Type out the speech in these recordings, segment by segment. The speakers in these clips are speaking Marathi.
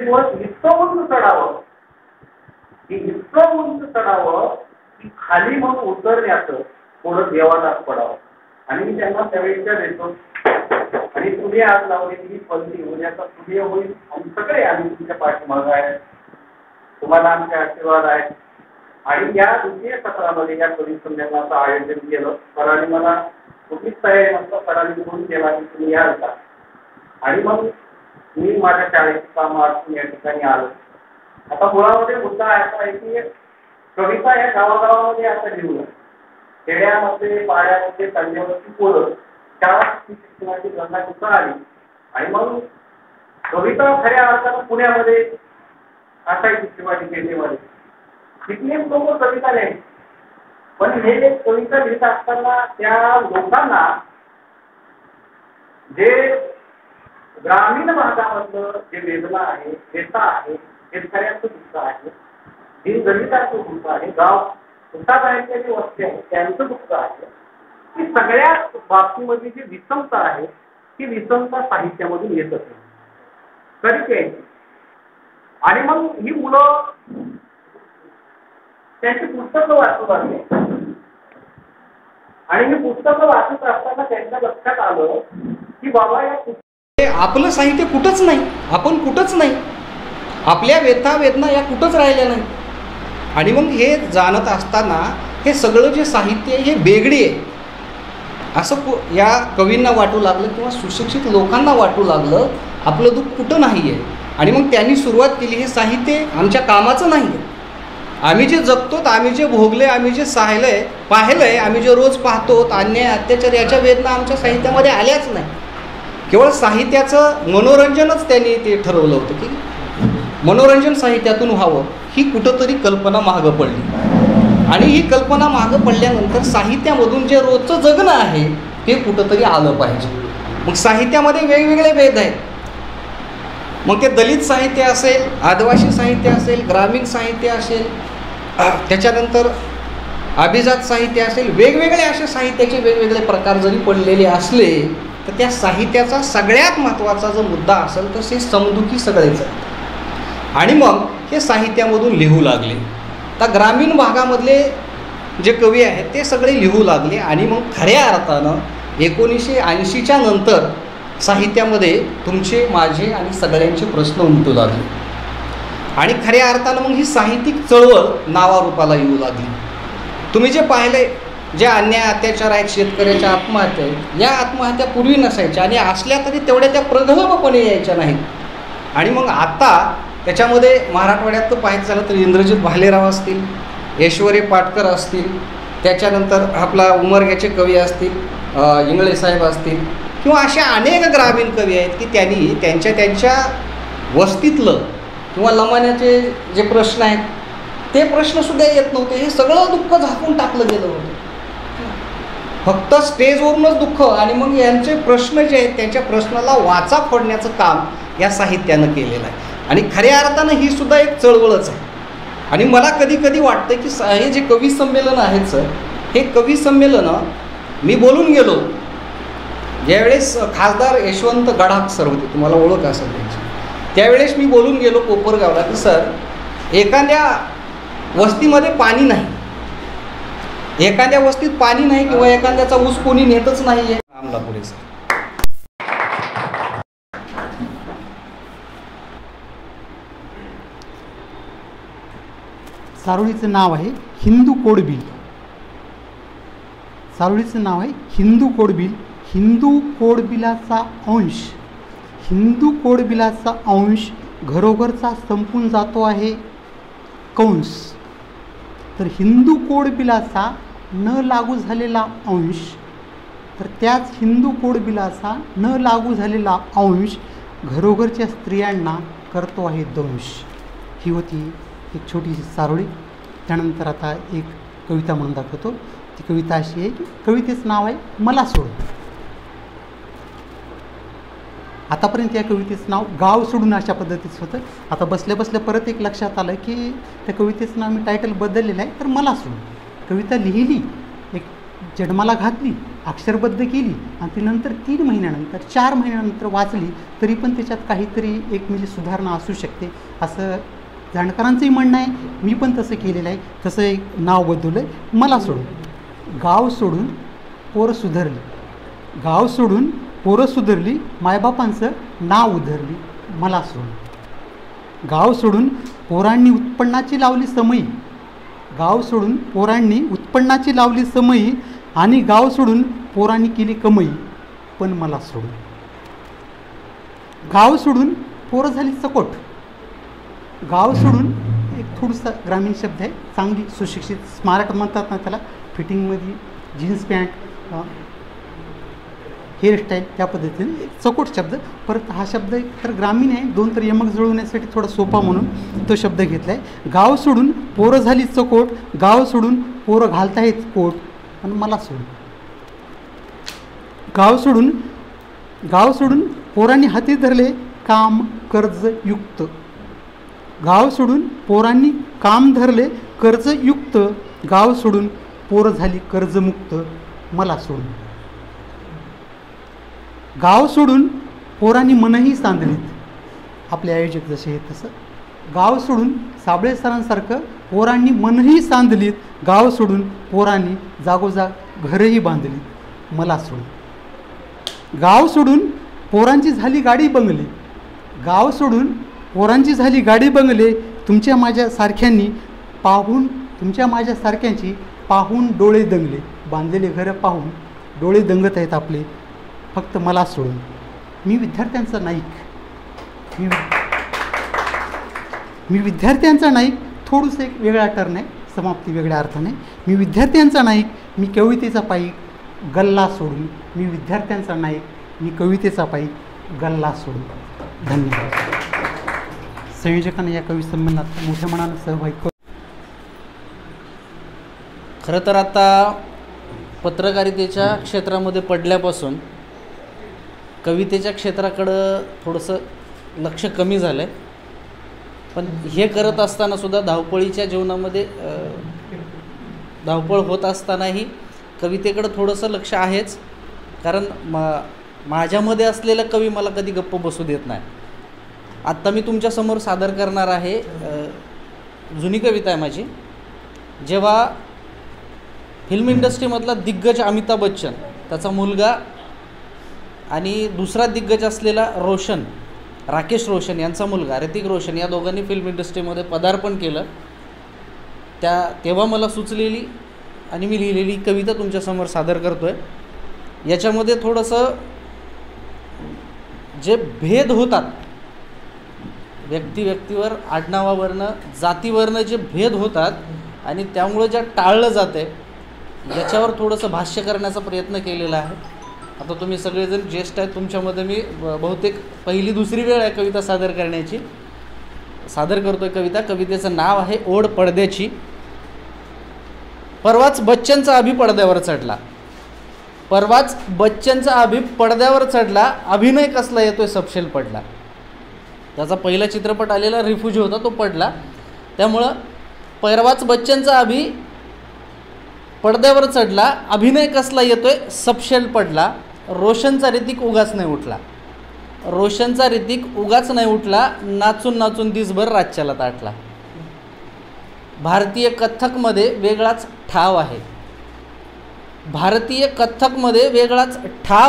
दिवस इतकं उंच चढावं की इतकं उंच चढावं की खाली मग उतरण्याचं थोडं देवालाच पडावं. आणि मी त्यांना त्यावेळेच्या देतो आणि तुम्ही आज लावलेली ही पंथी उद्याचा सूर्य होईल आणि सगळे आम्ही तुमच्या पाठीमागं आहे. तुम्हाला आमचे आशीर्वाद आहेत. आणि या द्वितीय सत्रामध्ये या कवी संमेलनाचं आयोजन केलं. सरांनी मला कुठलीच तयारी नसतं, सरांनी फोन केला की तुम्ही याल का. आणि मग मी माझ्या शाळेची कामं अडचून या ठिकाणी आलो. आता मुळामध्ये मुद्दा असा आहे की कविता या गावागावामध्ये आता लिहून खेड्यामध्ये पाड्यामध्ये तंड्यावरची पोरं त्या शिक्षणाची गंगा तिथं आली. आणि मग कविता खऱ्या अर्थानं पुण्यामध्ये असायची शिवाजी पेठेमध्ये. तिथले लोक कविता लिहायचे. पण हे कविता लिहित असताना त्या लोकांना जे ग्रामीण भागामधलं जे वेदना आहे, व्यथा आहे, शेतकऱ्यांचं दुःख आहे, दीनदलितांचं दुःख आहे, गाव उठाबाहेरच्या जे वस्ती आहेत त्यांचं दुःख आहे, की सगळ्या बाबतीमध्ये जी विषमता आहे ती विषमता साहित्यामधून येत असेल कधी यायची. आणि मग ही मुलं त्यांची पुस्तकं वाचू लागली. आणि ही पुस्तकं वाचत असताना त्यांच्या लक्षात आलं की बाबा या आपलं साहित्य कुठंच नाही, आपण कुठंच नाही, आपल्या व्यथा वेदना या कुठंच राहिल्या नाही. आणि मग हे जाणत असताना हे सगळं जे साहित्य हे बेगडी आहे असं या कवींना वाटू लागलं किंवा सुशिक्षित लोकांना वाटू लागलं आपलं दुःख कुठं नाही आहे. आणि मग त्यांनी सुरुवात केली हे साहित्य आमच्या कामाचं नाही आहे. आम्ही जे जगतो, आम्ही जे भोगले, आम्ही जे पाहिलंय, आम्ही जे रोज पाहतो अन्याय अत्याचार याच्या वेदना आमच्या साहित्यामध्ये आल्याच नाही. केवळ साहित्याचं मनोरंजनच त्यांनी ते ठरवलं होतं की मनोरंजन साहित्यातून व्हावं. ही कुठंतरी कल्पना मागं पडली. आणि ही कल्पना मागं पडल्यानंतर साहित्यामधून जे रोजचं जगणं आहे ते कुठंतरी आलं पाहिजे. मग साहित्यामध्ये वेगवेगळे भेद आहेत. मग ते दलित साहित्य असेल, आदिवासी साहित्य असेल, ग्रामीण साहित्य असेल, त्याच्यानंतर अभिजात साहित्य असेल, वेगवेगळे असे साहित्याचे वेगवेगळे प्रकार जरी पडलेले असले तर त्या साहित्याचा सगळ्यात महत्त्वाचा जो मुद्दा असेल तर ते समदुखी सगळेच आहे. आणि मग हे साहित्यामधून लिहू लागले. तर ग्रामीण भागामधले जे कवी आहेत ते सगळे लिहू लागले. आणि मग खऱ्या अर्थानं 1980च्या नंतर साहित्यामध्ये तुमचे, माझे आणि सगळ्यांचे प्रश्न उमटू लागले. आणि खऱ्या अर्थानं मग ही साहित्यिक चळवळ नावारूपाला येऊ लागली. तुम्ही जे पाहिले जे अन्याय अत्याचार आहेत, शेतकऱ्याच्या आत्महत्या आहेत, या आत्महत्या पूर्वी नसायच्या आणि असल्या तरी तेवढ्या त्या प्रगल्भपणे यायच्या नाहीत. आणि मग आता त्याच्यामध्ये मराठवाड्यात तर पाहायचं झालं तर इंद्रजित भालेराव असतील, ऐश्वरी पाटकर असतील, त्याच्यानंतर आपला उमरग्याचे कवी असतील, इंगळे साहेब असतील, किंवा अशा अनेक ग्रामीण कवी आहेत की त्यांनी त्यांच्या वस्तीतलं किंवा लमाण्याचे जे प्रश्न आहेत ते प्रश्नसुद्धा येत नव्हते. हे सगळं दुःख झाकून टाकलं गेलं होतं. फक्त स्टेजवरूनच दुःख. आणि मग यांचे प्रश्न जे आहेत त्यांच्या प्रश्नाला वाचा फोडण्याचं काम या साहित्यानं केलेलं आहे. आणि खऱ्या अर्थानं ही सुद्धा एक चळवळच आहे. आणि मला कधी कधी वाटतं की हे जे कवी संमेलन आहेत सर, हे कवी संमेलनं मी बोलून गेलो ज्यावेळेस खासदार यशवंत गडाख सर होते, तुम्हाला ओळख असेल त्यांची, त्यावेळेस मी बोलून गेलो कोपरगावला की सर एखाद्या वस्तीमध्ये पाणी नाही, एखाद्या वस्तीत पाणी नाही किंवा एखाद्याचा ऊस कोणी नेतच नाही आहे. अमलापुरे सर सारोळीचं नाव आहे हिंदू कोडबिल. सारोळीचं नाव आहे हिंदू कोडबिल. हिंदू कोडबिलाचा अंश घरोघरचा संपून जातो आहे कंस. तर हिंदू कोडबिलाचा न लागू झालेला अंश, तर त्याच हिंदू कोडबिलाचा न लागू झालेला अंश घरोघरच्या स्त्रियांना करतो आहे दंश. ही होती एक छोटीशी सारोळी. त्यानंतर आता एक कविता म्हणून दाखवतो. ती कविता अशी आहे की कवितेचं नाव आहे मला सोडून. आतापर्यंत या कवितेचं नाव गाव सोडून अशा पद्धतीचं होतं. आता बसल्या बसल्या परत एक लक्षात आलं की त्या कवितेचं नाव मी टायटल बदललेलं आहे, तर मला सोडून. कविता लिहिली एक जन्माला घातली, अक्षरबद्ध केली आणि ती नंतर 3 महिन्यानंतर 4 महिन्यानंतर वाचली तरी पण त्याच्यात काहीतरी एक म्हणजे सुधारणा असू शकते असं जाणकारांचंही म्हणणं आहे. मी पण तसं केलेलं आहे. तसं एक नाव बदललं आहे. मला सोडून गाव सोडून पोरं सुधारली, गाव सोडून पोरं सुधारली, मायबापांचं नाव उधरली. मला सोडून गाव सोडून पोरांनी उत्पन्नाची लावली समयी, गाव सोडून पोरांनी उत्पन्नाची लावली समयी आणि गाव सोडून पोरांनी केली कमाई. पण मला सोडून गाव सोडून पोरं झाली चकोट. गाव सोडून एक थोडासा ग्रामीण शब्द आहे, चांगली सुशिक्षित स्मारक म्हणतात ना त्याला, फिटिंगमध्ये जीन्स पॅन्ट, हेअरस्टाईल त्या पद्धतीने एक चकोट शब्द. परत हा शब्द एक तर ग्रामीण आहे, 2 तर यमक जुळवण्यासाठी थोडा सोपा म्हणून तो शब्द घेतला आहे. गाव सोडून पोरं झाली चकोट, गाव सोडून पोरं घालतायत कोट. पण मला सोडून गाव सोडून पोरांनी हाती धरले काम कर्जयुक्त. गाव सोडून पोरांनी काम धरले कर्जयुक्त, गाव सोडून पोरं झाली कर्जमुक्त. मला सोडून गाव सोडून पोरांनी मनही सांधलीत. आपले आयोजक जसे आहेत तसं गाव सोडून साबळे सरांसारखं पोरांनी मनही सांधलीत, गाव सोडून पोरांनी जागोजाग घरही बांधलीत. मला सोडून गाव सोडून पोरांची झाली गाडी बंगले, गाव सोडून पोरांची झाली गाडी बंगले. तुमच्या माझ्यासारख्यांची पाहून डोळे दंगले. बांधलेले घरं पाहून डोळे दंगत आहेत आपले. फक्त मला सोडून मी विद्यार्थ्यांचा नाईक, मी विद्यार्थ्यांचा नाईक. थोडंसं एक वेगळा टर्न आहे, समाप्ती वेगळ्या अर्थाने. मी विद्यार्थ्यांचा नाईक, मी कवितेचा पाईक, गल्ला सोडून. मी विद्यार्थ्यांचा नाईक, मी कवितेचा पाईक, गल्ला सोडून. धन्यवाद. संयोजकांना या कवी संमेलनात मोठ्या मनानं सहभागी करू. खरं तर आता पत्रकारितेच्या क्षेत्रामध्ये पडल्यापासून कवितेच्या क्षेत्राकडं थोडंसं लक्ष कमी झालं आहे. पण हे करत असतानासुद्धा धावपळीच्या जीवनामध्ये धावपळ होत असतानाही कवितेकडं थोडंसं लक्ष आहेच. कारण माझ्यामध्ये असलेला कवी मला कधी गप्प बसू देत नाही. आत्ता मी तुमच्यासमोर सादर करणार आहे जुनी कविता आहे माझी. जेव्हा फिल्म इंडस्ट्रीमधला दिग्गज अमिताभ बच्चन, त्याचा मुलगा आणि दुसरा दिग्गज असलेला राकेश रोशन यांचा मुलगा ऋतिक रोशन, या दोघांनी फिल्म इंडस्ट्रीमध्ये पदार्पण केलं, तेव्हा मला सुचलेली आणि मी लिहिलेली कविता तुमच्यासमोर सादर करतो आहे. याच्यामध्ये थोडंसं जे भेद होतात व्यक्तीवर, आडनावावरनं, जातीवरनं जे भेद होतात आणि त्यामुळं ज्या टाळलं जाते याच्यावर थोडंसं भाष्य करण्याचा प्रयत्न केलेला आहे. आता तुम्ही सगळेजण ज्येष्ठ आहेत, तुमच्यामध्ये मी बहुतेक पहिली दुसरी वेळ आहे कविता सादर करण्याची. सादर करतोय कविता. कवितेचं नाव आहे ओढ पडद्याची. परवाच बच्चनचा अभि पडद्यावर चढला, अभिनय कसला येतोय सपशेल पडला. त्याचा पहिला चित्रपट आलेला रिफ्युजी होता, तो पडला. त्यामुळं परवाच बच्चनचा अभि पडद्यावर चढला, अभिनय कसला येतोय सपशेल पडला. रोशनचा ऋतिक उगाच नाही उठला, नाचून नाचून दिसभर राज्याला ताटला. भारतीय कथ्थकमध्ये वेगळाच ठाव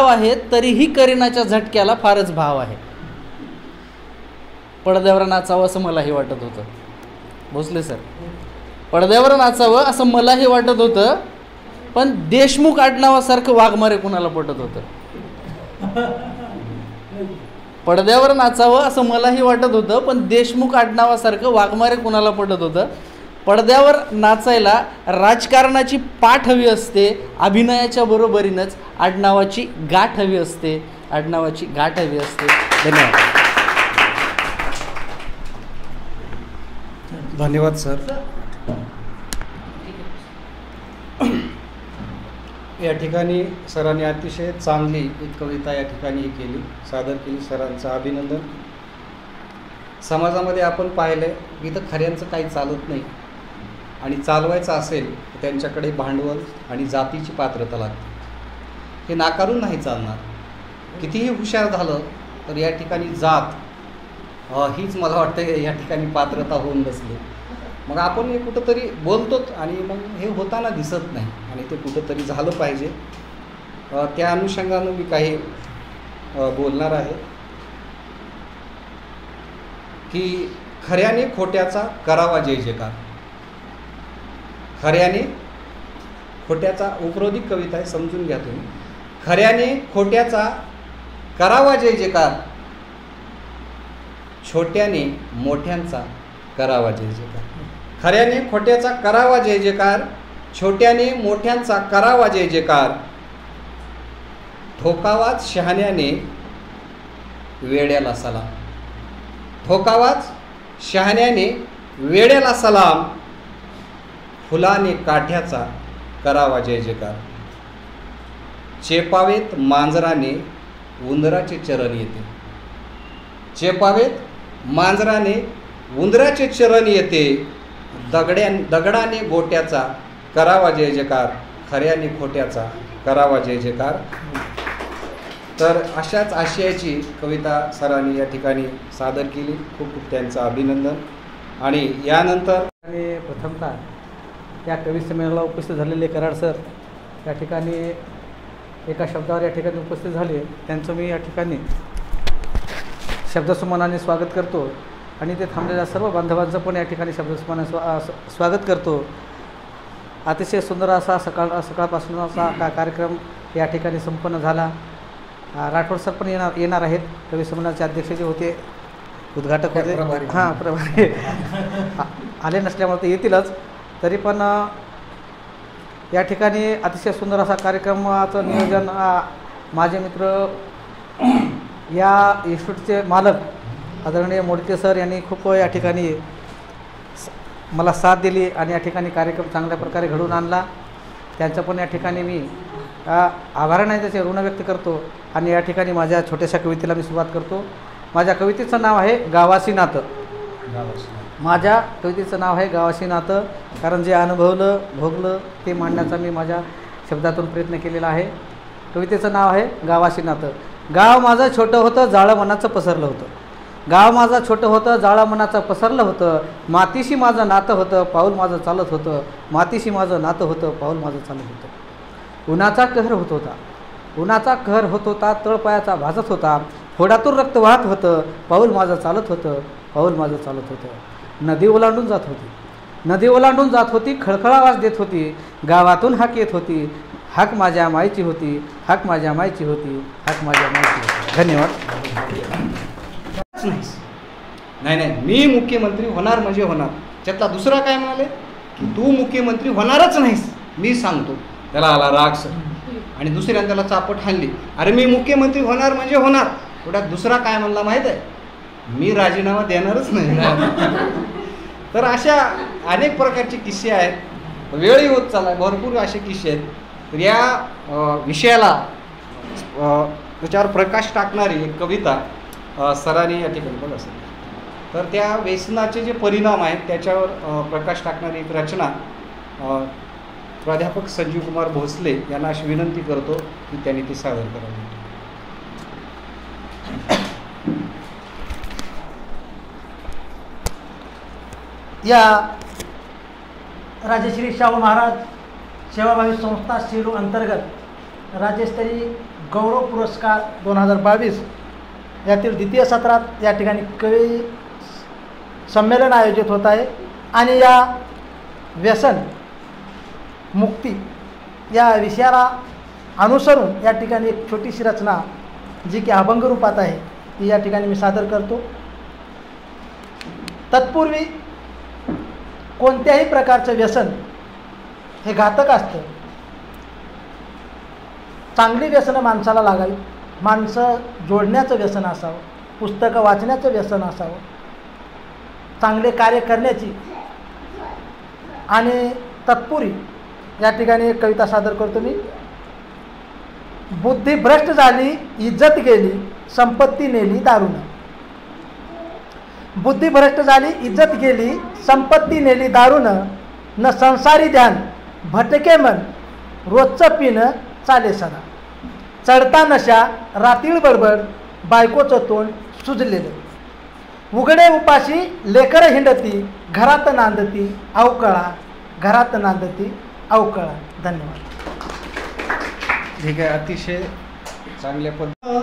आहे, तरीही करीनाच्या झटक्याला फारच भाव आहे. पडद्यावर नाचावं असं मलाही वाटत होतं. भोसले सर, पडद्यावर नाचावं असं मलाही वाटत होतं, पण देशमुख आडनावासारखं वाघमारे कुणाला पटत होतं. पडद्यावर नाचावं असं मलाही वाटत होतं, पण देशमुख आडनावासारखं वाघमारे कुणाला पटत होतं. पडद्यावर नाचायला राजकारणाची पाठ हवी असते, अभिनयाच्या बरोबरीनंच आडनावाची गाठ हवी असते. धन्यवाद. धन्यवाद सर. या ठिकाणी सरांनी अतिशय चांगली एक कविता या ठिकाणी सादर केली. सरांचं अभिनंदन. समाजामध्ये आपण पाहिलं आहे इथं खऱ्यांचं काही चालत नाही, आणि चालवायचं असेल तर त्यांच्याकडे भांडवल आणि जातीची पात्रता लागते. हे नाकारून नाही चालणार. कितीही हुशार झालं तर या ठिकाणी जात हीच मला वाटतं या ठिकाणी पात्रता होऊन बसली. मग आपण हे कुठंतरी बोलतोच आणि मग हे होताना दिसत नाही आणि ते कुठंतरी झालं पाहिजे. त्या अनुषंगानं मी काही बोलणार आहे की खऱ्याने खोट्याचा करावा जय जयकार. खऱ्याने खोट्याचा उपरोधिक कविता आहे, समजून घ्या तुम्ही. खऱ्याने खोट्याचा करावा जय जयकार, छोट्याने मोठ्यांचा करावा जय जयकार. खऱ्याने खोट्याचा करावा जय जयकार, छोट्याने मोठ्यांचा करावा जय जयकार. ठोकावाच शहाण्याने वेड्याला सलाम. ठोकावाच शहाण्याने वेड्याला सलाम. फुलाने काठ्याचा करावा जय जयकार. चेपावेत मांजराने उंदराचे चरण येते. चेपावेत मांजराने उंदराचे चरण येते. दगडाने गोट्याचा करावा जय जयकार. खऱ्याने खोट्याचा करावा जय जयकार. तर अशाच आशयाची कविता सरांनी या ठिकाणी सादर केली. खूप खूप त्यांचं अभिनंदन. आणि यानंतर प्रथमतः या कवी संमेलनाला उपस्थित झालेले कराड सर या ठिकाणी एका शब्दावर या ठिकाणी उपस्थित झाले, त्यांचं मी या ठिकाणी शब्दसन्मानाने स्वागत करतो आणि ते थांबलेल्या सर्व बांधवांचं पण या ठिकाणी शब्दसन्मानाने स्वागत करतो. अतिशय सुंदर असा सकाळपासून असा कार्यक्रम या ठिकाणी संपन्न झाला. राठोड सर पण येणार आहेत. कवी संमेलनाचे अध्यक्ष जे होते, उद्घाटक होते, प्रभारी आले नसल्यामुळे ते येतीलच. तरी पण या ठिकाणी अतिशय सुंदर असा कार्यक्रमाचं नियोजन माझे मित्र या इन्स्टिट्यूटचे मालक आदरणीय मोडके सर यांनी खूप या ठिकाणी मला साथ दिली आणि या ठिकाणी कार्यक्रम चांगल्या प्रकारे घडवून आणला. त्यांचं पण या ठिकाणी मी आभाराने त्याचे ऋण व्यक्त करतो. आणि या ठिकाणी माझ्या छोट्याशा कवितेला मी सुरुवात करतो. माझ्या कवितेचं नाव आहे गावाशी नातं. माझ्या कवितेचं नाव आहे गावाशी नातं, कारण जे अनुभवलं भोगलं ते मांडण्याचा मी माझ्या शब्दातून प्रयत्न केलेला आहे. कवितेचं नाव आहे गावाशी नातं. गाव माझं छोटं होतं, जाळं मनाचं पसरलं होतं. गाव माझं छोटं होतं, जाळं मनाचं पसरलं होतं. मातीशी माझं नातं होतं, पाऊल माझं चालत होतं. मातीशी माझं नातं होतं, पाऊल माझं चालत होतं. उन्हाचा कहर होत होता, उन्हाचा कहर होत होता. तळपायाचा भाजत होता, फोडातून रक्त वाहत होतं. पाऊल माझं चालत होतं, पाऊल माझं चालत होतं. नदी ओलांडून जात होती, नदी ओलांडून जात होती. खळखळ आवाज देत होती, गावातून हाक येत होती. हाक माझ्या मायची होती, हाक माझ्या मायची होती, हाक माझ्या मायची होती. धन्यवाद. नाही नाही, मी मुख्यमंत्री होणार म्हणजे होणार. त्यातला दुसरा काय म्हणाले की तू मुख्यमंत्री होणारच नाहीस, मी सांगतो. त्याला आला राग सर आणि दुसऱ्याने त्याला चापट हाणली. अरे मी मुख्यमंत्री होणार म्हणजे होणार. थोड्यात दुसरा काय म्हणला माहीत आहे, मी राजीनामा देणारच नाही. तर अशा अनेक प्रकारचे किस्से आहेत. वेळही होत चालला, भरपूर असे किस्से आहेत. तर या विषयाला त्याच्यावर प्रकाश टाकणारी एक कविता सरांनी या ठिकाणी बघ असेल. तर त्या व्यसनाचे जे परिणाम आहेत त्याच्यावर प्रकाश टाकणारी एक रचना प्राध्यापक संजीव कुमार भोसले यांना अशी विनंती करतो की त्यांनी ती सादर करावी. या राजश्री शाहू महाराज सेवाभावी संस्था सेलू अंतर्गत राज्यस्तरीय गौरव पुरस्कार 2022 यातील द्वितीय सत्रात या ठिकाणी कवी संमेलन आयोजित होत आहे. आणि या व्यसन मुक्ती या विषयाला अनुसरून या ठिकाणी एक छोटीशी रचना जी की अभंग रूपात आहे ती या ठिकाणी मी सादर करतो. तत्पूर्वी कोणत्याही प्रकारचं व्यसन हे घातक असतं. चांगली व्यसनं माणसाला लागावी. माणसं जोडण्याचं व्यसन असावं, पुस्तकं वाचण्याचं व्यसन असावं, चांगले कार्य करण्याची. आणि तत्पूर्वी या ठिकाणी एक कविता सादर करतो मी. बुद्धी भ्रष्ट झाली, इज्जत गेली, संपत्ती नेली दारुण. बुद्धी भ्रष्ट झाली, इज्जत गेली, संपत्ती नेली दारुण. न संसारी ध्यान भटके मन रोजचं पिणं चाले सदा. चढता नशा रातीळ बडबड बायकोचं तोंड सुजलेलं. उघडे उपाशी लेकर हिंडती घरात नांदती अवकळा घरात नांदती अवकळा. धन्यवाद. ठीक आहे, अतिशय चांगल्या पद्धती.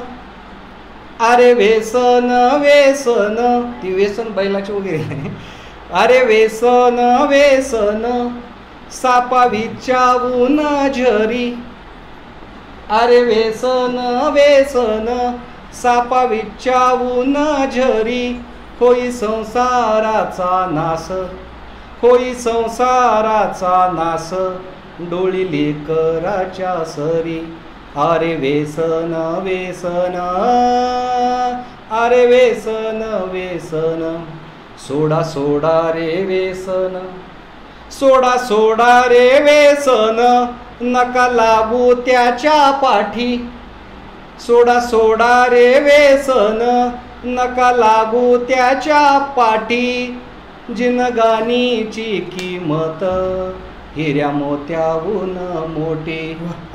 अरे व्यसन व्यसन, ती व्यसन बैलाची वगैरे नाही. अरे व्यसन व्यसन सापा विचावून झरी. अरे व्यसन व्यसन सापा विचावून झरी. होई संसाराचा नाश, होई संसाराचा नाश डोळी लेकराच्या सरी. अरे व्यसन व्यसन, अरे व्यसन व्यसन सोडा सोडा रे व्यसन, सोडा सोडा रे व्यसन नका लागू त्याच्या पाठी. सोडा सोडा रे व्यसन नका लागू त्याच्या पाठी. जिनगानीची किंमत हिऱ्या मोत्याहून मोठी.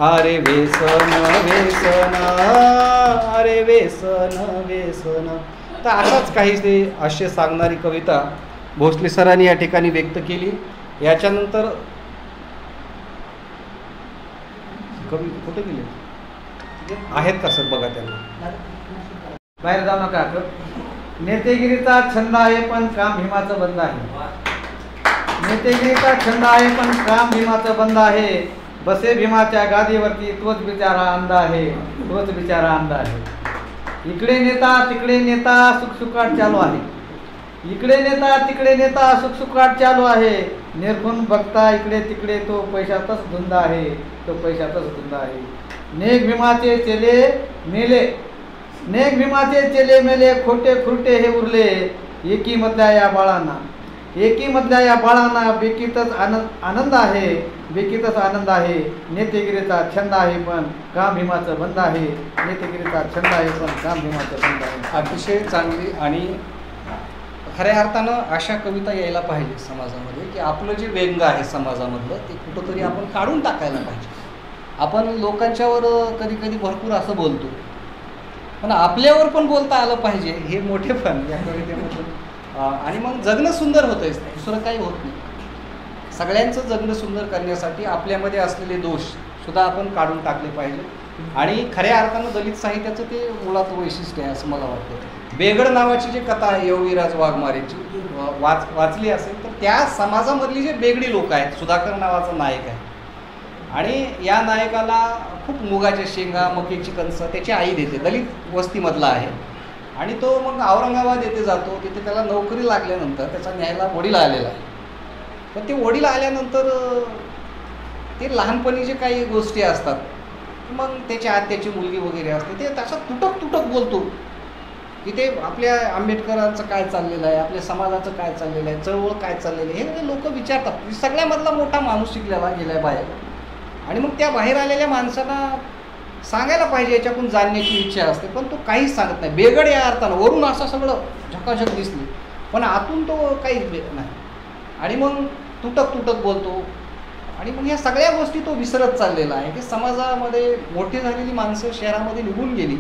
अरे व्यसन व्यसन, अरे व्यसन व्यसन. तर अशाच काही ते असे सांगणारी कविता भोसले सरांनी या ठिकाणी व्यक्त केली. याच्यानंतर कवी कुठे गेले आहेत का सर? बघा त्यांना बाहेर जाऊ नका. नेतेगिरीचा छंद आहे पण काम भीमाचं बंद आहे. नेतेगिरीचा छंद आहे पण काम भीमाचं बंद आहे. बसे भीमाच्या गादीवरती तोच बिचारा अंध आहे, तोच बिचारा अंध आहे. इकडे नेता तिकडे नेता सुखसुखाट चालू आहे. इकडे नेता तिकडे नेता सुखसुखाट चालू आहे. निरखून बघता इकडे तिकडे तो पैशातच धुंद आहे, तो पैशातच धुंद आहे. नेक भीमाचे चेले मेले, नेक भीमाचे चेले मेले. खोटे खुरटे हे उरले एकी मधल्या या बाळांना, एकी मधल्या या बाळांना. बेकीतच आनंद आहे, बेकीतच आनंद आहे. नेतेगिरीचा छंद आहे पण काम भीमाचं बंद आहे. नेतेगिरीचा छंद आहे पण काम भीमाचं बंद आहे. अतिशय चांगली आणि खऱ्या अर्थानं अशा कविता यायला पाहिजे समाजामध्ये, की आपलं जे व्यंग आहे समाजामधलं ते कुठंतरी आपण काढून टाकायला पाहिजे. आपण लोकांच्यावर कधी कधी भरपूर असं बोलतो, पण आपल्यावर पण बोलता आलं पाहिजे. हे मोठेपण या कवितेमधून. आणि मग जगणं सुंदर होतंय, दुसरं काही होत नाही. सगळ्यांचं जगणं सुंदर करण्यासाठी आपल्यामध्ये असलेले दोष सुद्धा आपण काढून टाकले पाहिजे. आणि खऱ्या अर्थानं दलित साहित्याचं ते मुळात वैशिष्ट्य आहे असं मला वाटतं. बेगड नावाची जी कथा आहे योगीराज वाघमारेची, वाचली असेल तर त्या समाजामधली जे बेगडी लोक आहेत, सुधाकर नावाचा नायक आहे आणि या नायकाला खूप मुगाच्या शेंगा मकीची कणस त्याची आई देते. दलित वस्तीमधला आहे आणि तो मग औरंगाबाद येथे जातो. तिथे त्याला नोकरी लागल्यानंतर त्याचा न्यायला वडील आलेला आहे. पण ते वडील आल्यानंतर ते लहानपणी जे काही गोष्टी असतात, मग त्याची आत्याची मुलगी वगैरे असते, ते त्याचा तुटक तुटक बोलतो की ते आपल्या आंबेडकरांचं काय चाललेलं आहे, आपल्या समाजाचं काय चाललेलं आहे, चळवळ काय चाललेलं आहे, हे लोक विचारतात. सगळ्यामधला मोठा माणूस शिकलेला गेलाय बाहेर. आणि मग त्या बाहेर आलेल्या माणसांना सांगायला पाहिजे, याच्याकडून जाणण्याची इच्छा असते, पण तो काहीच सांगत नाही. बेगड या अर्थानं वरून असं सगळं झकाझक दिसली, पण आतून तो काहीच नाही. आणि मग तुटक तुटक बोलतो. आणि मग ह्या सगळ्या गोष्टी तो विसरत चाललेला आहे की समाजामध्ये मोठी झालेली माणसं शहरामध्ये निघून गेली.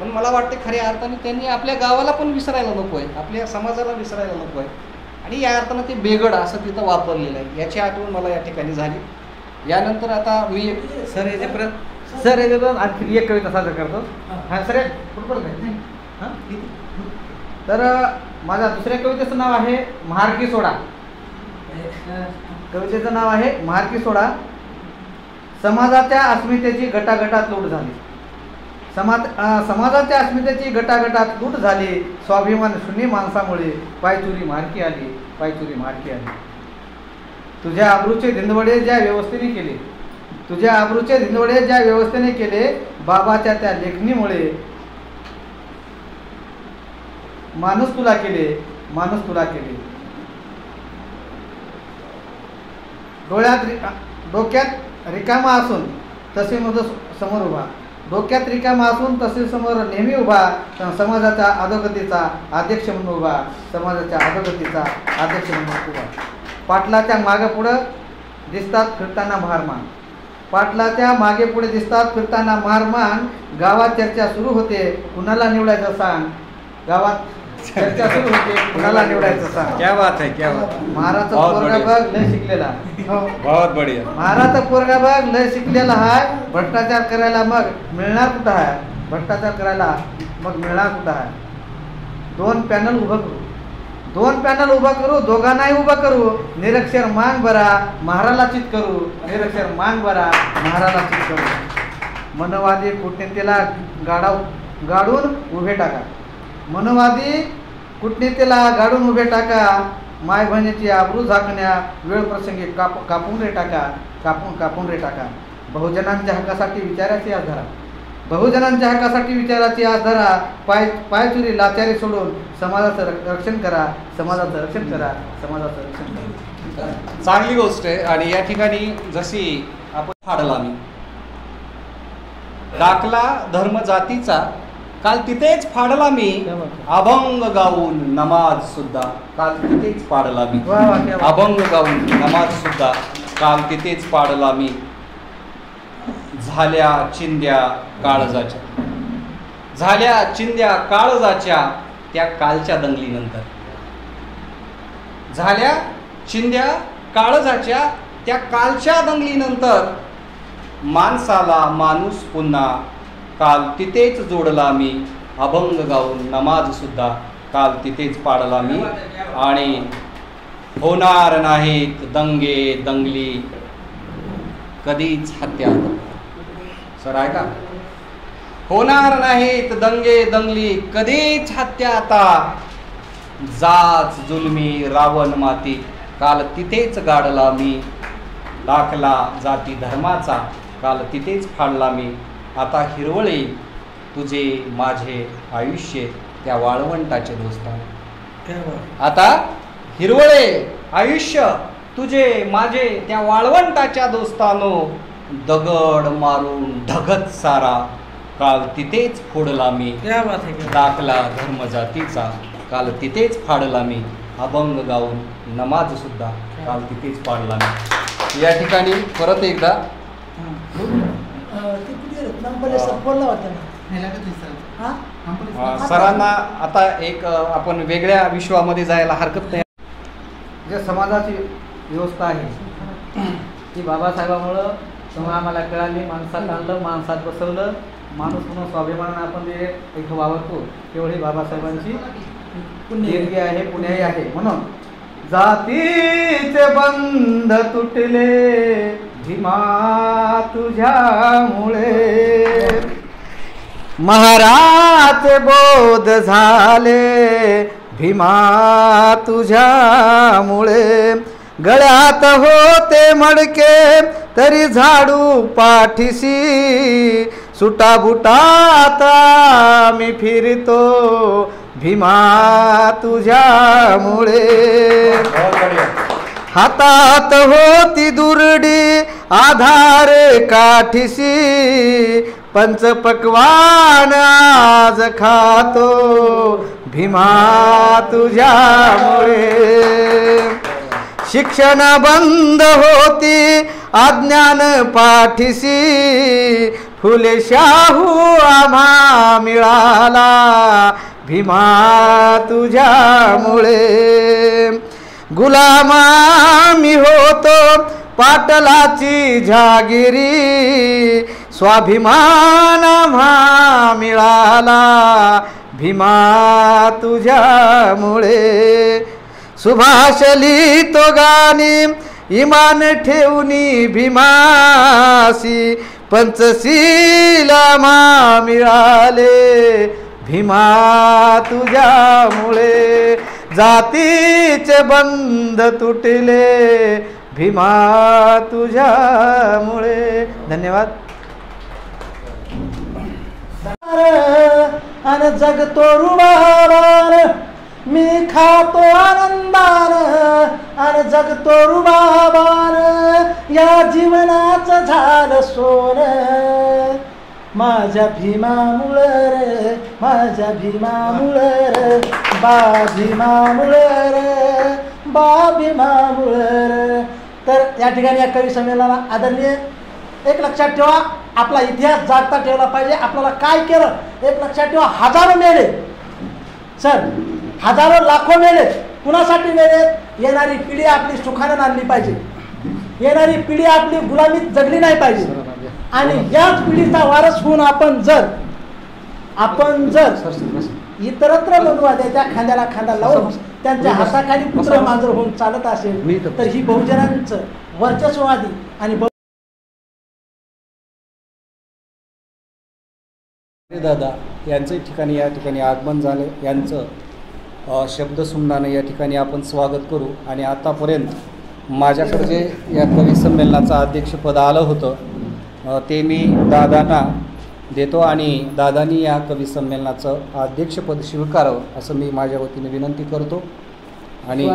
पण मला वाटते खऱ्या अर्थाने त्यांनी आपल्या गावाला पण विसरायला नको आहे, आपल्या समाजाला विसरायला नको आहे. आणि या अर्थानं ते बेगड असं तिथं वापरलेलं आहे, याची आठवण मला या ठिकाणी झाली. यानंतर आता मी एक सर याच्यापर्यंत आणखी एक कविता सादर करतो. हां सर, हां. तर माझ्या दुसऱ्या कवितेचं नाव आहे महारकी सोडा. कवितेचं नाव आहे महारकी सोडा. समाजाच्या अस्मितेची गटागटात लूट झाली. समाजाच्या अस्मितेची गटागटात लूट झाली. स्वाभिमान शून्य माणसामुळे पायचुरी महारकी आली, पायचुरी महारकी आली. तुझ्या आबरूचे धिंदवडे ज्या व्यवस्थेने केले, तुझ्या आबरूचे धिंदवडे ज्या व्यवस्थेने केले, बाबाच्या त्या लेखणीमुळे माणूस तुला केले, माणूस तुला केले. डोक्यात रिकामा असून तसे मध समोर उभा, डोक्यात रिकामा असून तसे समोर नेहमी उभा. समाजाच्या अधोगतीचा अध्यक्ष म्हणून उभा, समाजाच्या अधोगतीचा अध्यक्ष म्हणून उभा. पाटलाच्या मागं पुढं दिसतात फिरताना भारमान. पाटलाच्या मागे पुढे दिसतात फिरताना मारमान. गावात चर्चा सुरू होते, कुणाला निवडायचं सांग. गावात चर्चा सुरू होते, कुणाला निवडायचं सांग. क्या बात है, क्या बात है. महाराजचा बहुत पोरगा बढ़िया. बघ लय शिकलेला. बहुत बढ़िया. महाराजचा पोरगा बघ लय शिकलेला आहे. भ्रष्टाचार करायला मग मिळणार कुठं आहे. भ्रष्टाचार करायला मग मिळणार कुठं आहे. 2 पॅनल उभं करू, 2 पॅनल उभं करू, दोघांनाही उभं करू. निरक्षर मांग बरा महाराला चित करू. निरक्षर मांग बरा महाराला चित करू. मनवादी कूटनीतीला गाडून उभे टाका. मनवादी कूटनीतीला गाडून उभे टाका. माय बहिणीची आबरू झाकण्या वेळ प्रसंगी कापून रे टाका. कापून रे टाका. बहुजनांच्या हक्कासाठी विचाराची आज धरा. बहुजनांच्या हक्कासाठी विचाराची आज धरा. पायचुरी लाचारी सोडून समाजाचं रक्षण करा. समाजाचं रक्षण करा. समाजाचं रक्षण करा. चांगली गोष्ट आहे. आणि या ठिकाणी जशी आपण फाडला मी दाखला धर्म जातीचा, काल तिथेच फाडला मी. अभंग गाऊन नमाज सुद्धा काल तिथेच पाडला मी. अभंग गाऊन नमाज सुद्धा काल तिथेच पाडला मी. झाल्या चिंध्या काळजाच्या, झाल्या चिंध्या काळजाच्या त्या कालच्या दंगलीनंतर. झाल्या चिंध्या काळजाच्या त्या कालच्या दंगलीनंतर माणसाला माणूस पुन्हा काल तिथेच जोडला मी. अभंग गाऊन नमाज सुद्धा काल तिथेच पाडला मी. आणि होणार नाहीत दंगे दंगली कधीच हत्या. सर आहे का. होणार नाहीत दंगे दंगली कधीच हत्या आता. जाच जुलमी रावण माती काल तिथेच गाडला मी. दाखला जाती धर्माचा काल तिथेच फाडला मी. आता हिरवळे तुझे माझे आयुष्य त्या वाळवंटाचे दोस्ता. आता हिरवळे आयुष्य तुझे माझे त्या वाळवंटाच्या दोस्तानो. दगड मारून ढगत सारा काल तिथेच फोडला मी. दाखला धर्म जातीचा काल तिथेच फाडला मी. अभंग गाऊन नमाज सुद्धा काल तिथेच पाडला मी. या ठिकाणी परत एकदा सरांना आता एक आपण वेगळ्या विश्वामध्ये जायला हरकत नाही. जे समाजाची व्यवस्था आहे ती बाबासाहेबामुळं तेव्हा आम्हाला कळाली. माणसात आणलं, माणसात बसवलं. माणूस म्हणून स्वाभिमानानं आपण जे इथं वावरतो तेवढी बाबासाहेबांची देणगी आहे, पुण्याही आहे. म्हणून जातीचे बंध तुटले भीमा तुझ्यामुळे. महाराचे बोध झाले भीमा तुझ्यामुळे. गळ्यात होते मडके तरी झाडू पाठीसी. सुटाबुटात मी फिरतो भीमा तुझ्यामुळे. हातात होती दुर्डी आधार काठीसी. पंचपक्वान आज खातो भीमा तुझ्यामुळे. शिक्षण बंद होती अज्ञान पाठीसी. फुले शाहू आम्हा मिळाला भीमा तुझ्यामुळे. गुलामी होतो पाटलाची जहागिरी. स्वाभिमान आम्हा मिळाला भीमा तुझ्यामुळे. सुभाष लिहितो गाणी इमान ठेवणी भीमासी. पंचशील आम्हा मिळाले भीमा तुझ्यामुळे. जातीचे बंध तुटले भीमा तुझ्यामुळे. धन्यवाद. आणि जगतो रुबाबान मी खातो आनंदान. आणि जगतो रुबाबान या जीवनाचं झालं सोनं. माझ्या भीमामुळं रे, माझ्या भीमामुळं रे, बा भीमामुळं रे, बा भीमामुळं रे. तर या ठिकाणी या कवी संमेलनाला आदरणीय एक लक्षात ठेवा, आपला इतिहास जागता ठेवला पाहिजे. आपल्याला काय केलं एक लक्षात ठेवा, हजारो मेले सर, हजारो लाखो मेले, कुणासाठी मेले? येणारी पिढी आपली सुखानं आणली पाहिजे, येणारी पिढी आपली गुलामीत जगली नाही पाहिजे. आणि याच पिढीचा वारस होऊन आपण जर इतरत्र बंधुवाद्याच्या खांद्याला खांदा लावून त्यांच्या हाताखाली पुत्र मांजर होऊन चालत असेल तर ही बहुजनांचं वर्चस्ववादी आणि दादा यांचं ठिकाणी या ठिकाणी आगमन झालं. यांचं शब्दसुमनाने या ठिकाणी आपण स्वागत करू. आणि आतापर्यंत माझ्याकडे जे या कवी संमेलनाचं अध्यक्षपद आलं होतं ते मी दादांना देतो आणि दादांनी या कवी संमेलनाचं अध्यक्षपद स्वीकारावं असं मी माझ्या वतीने विनंती करतो. आणि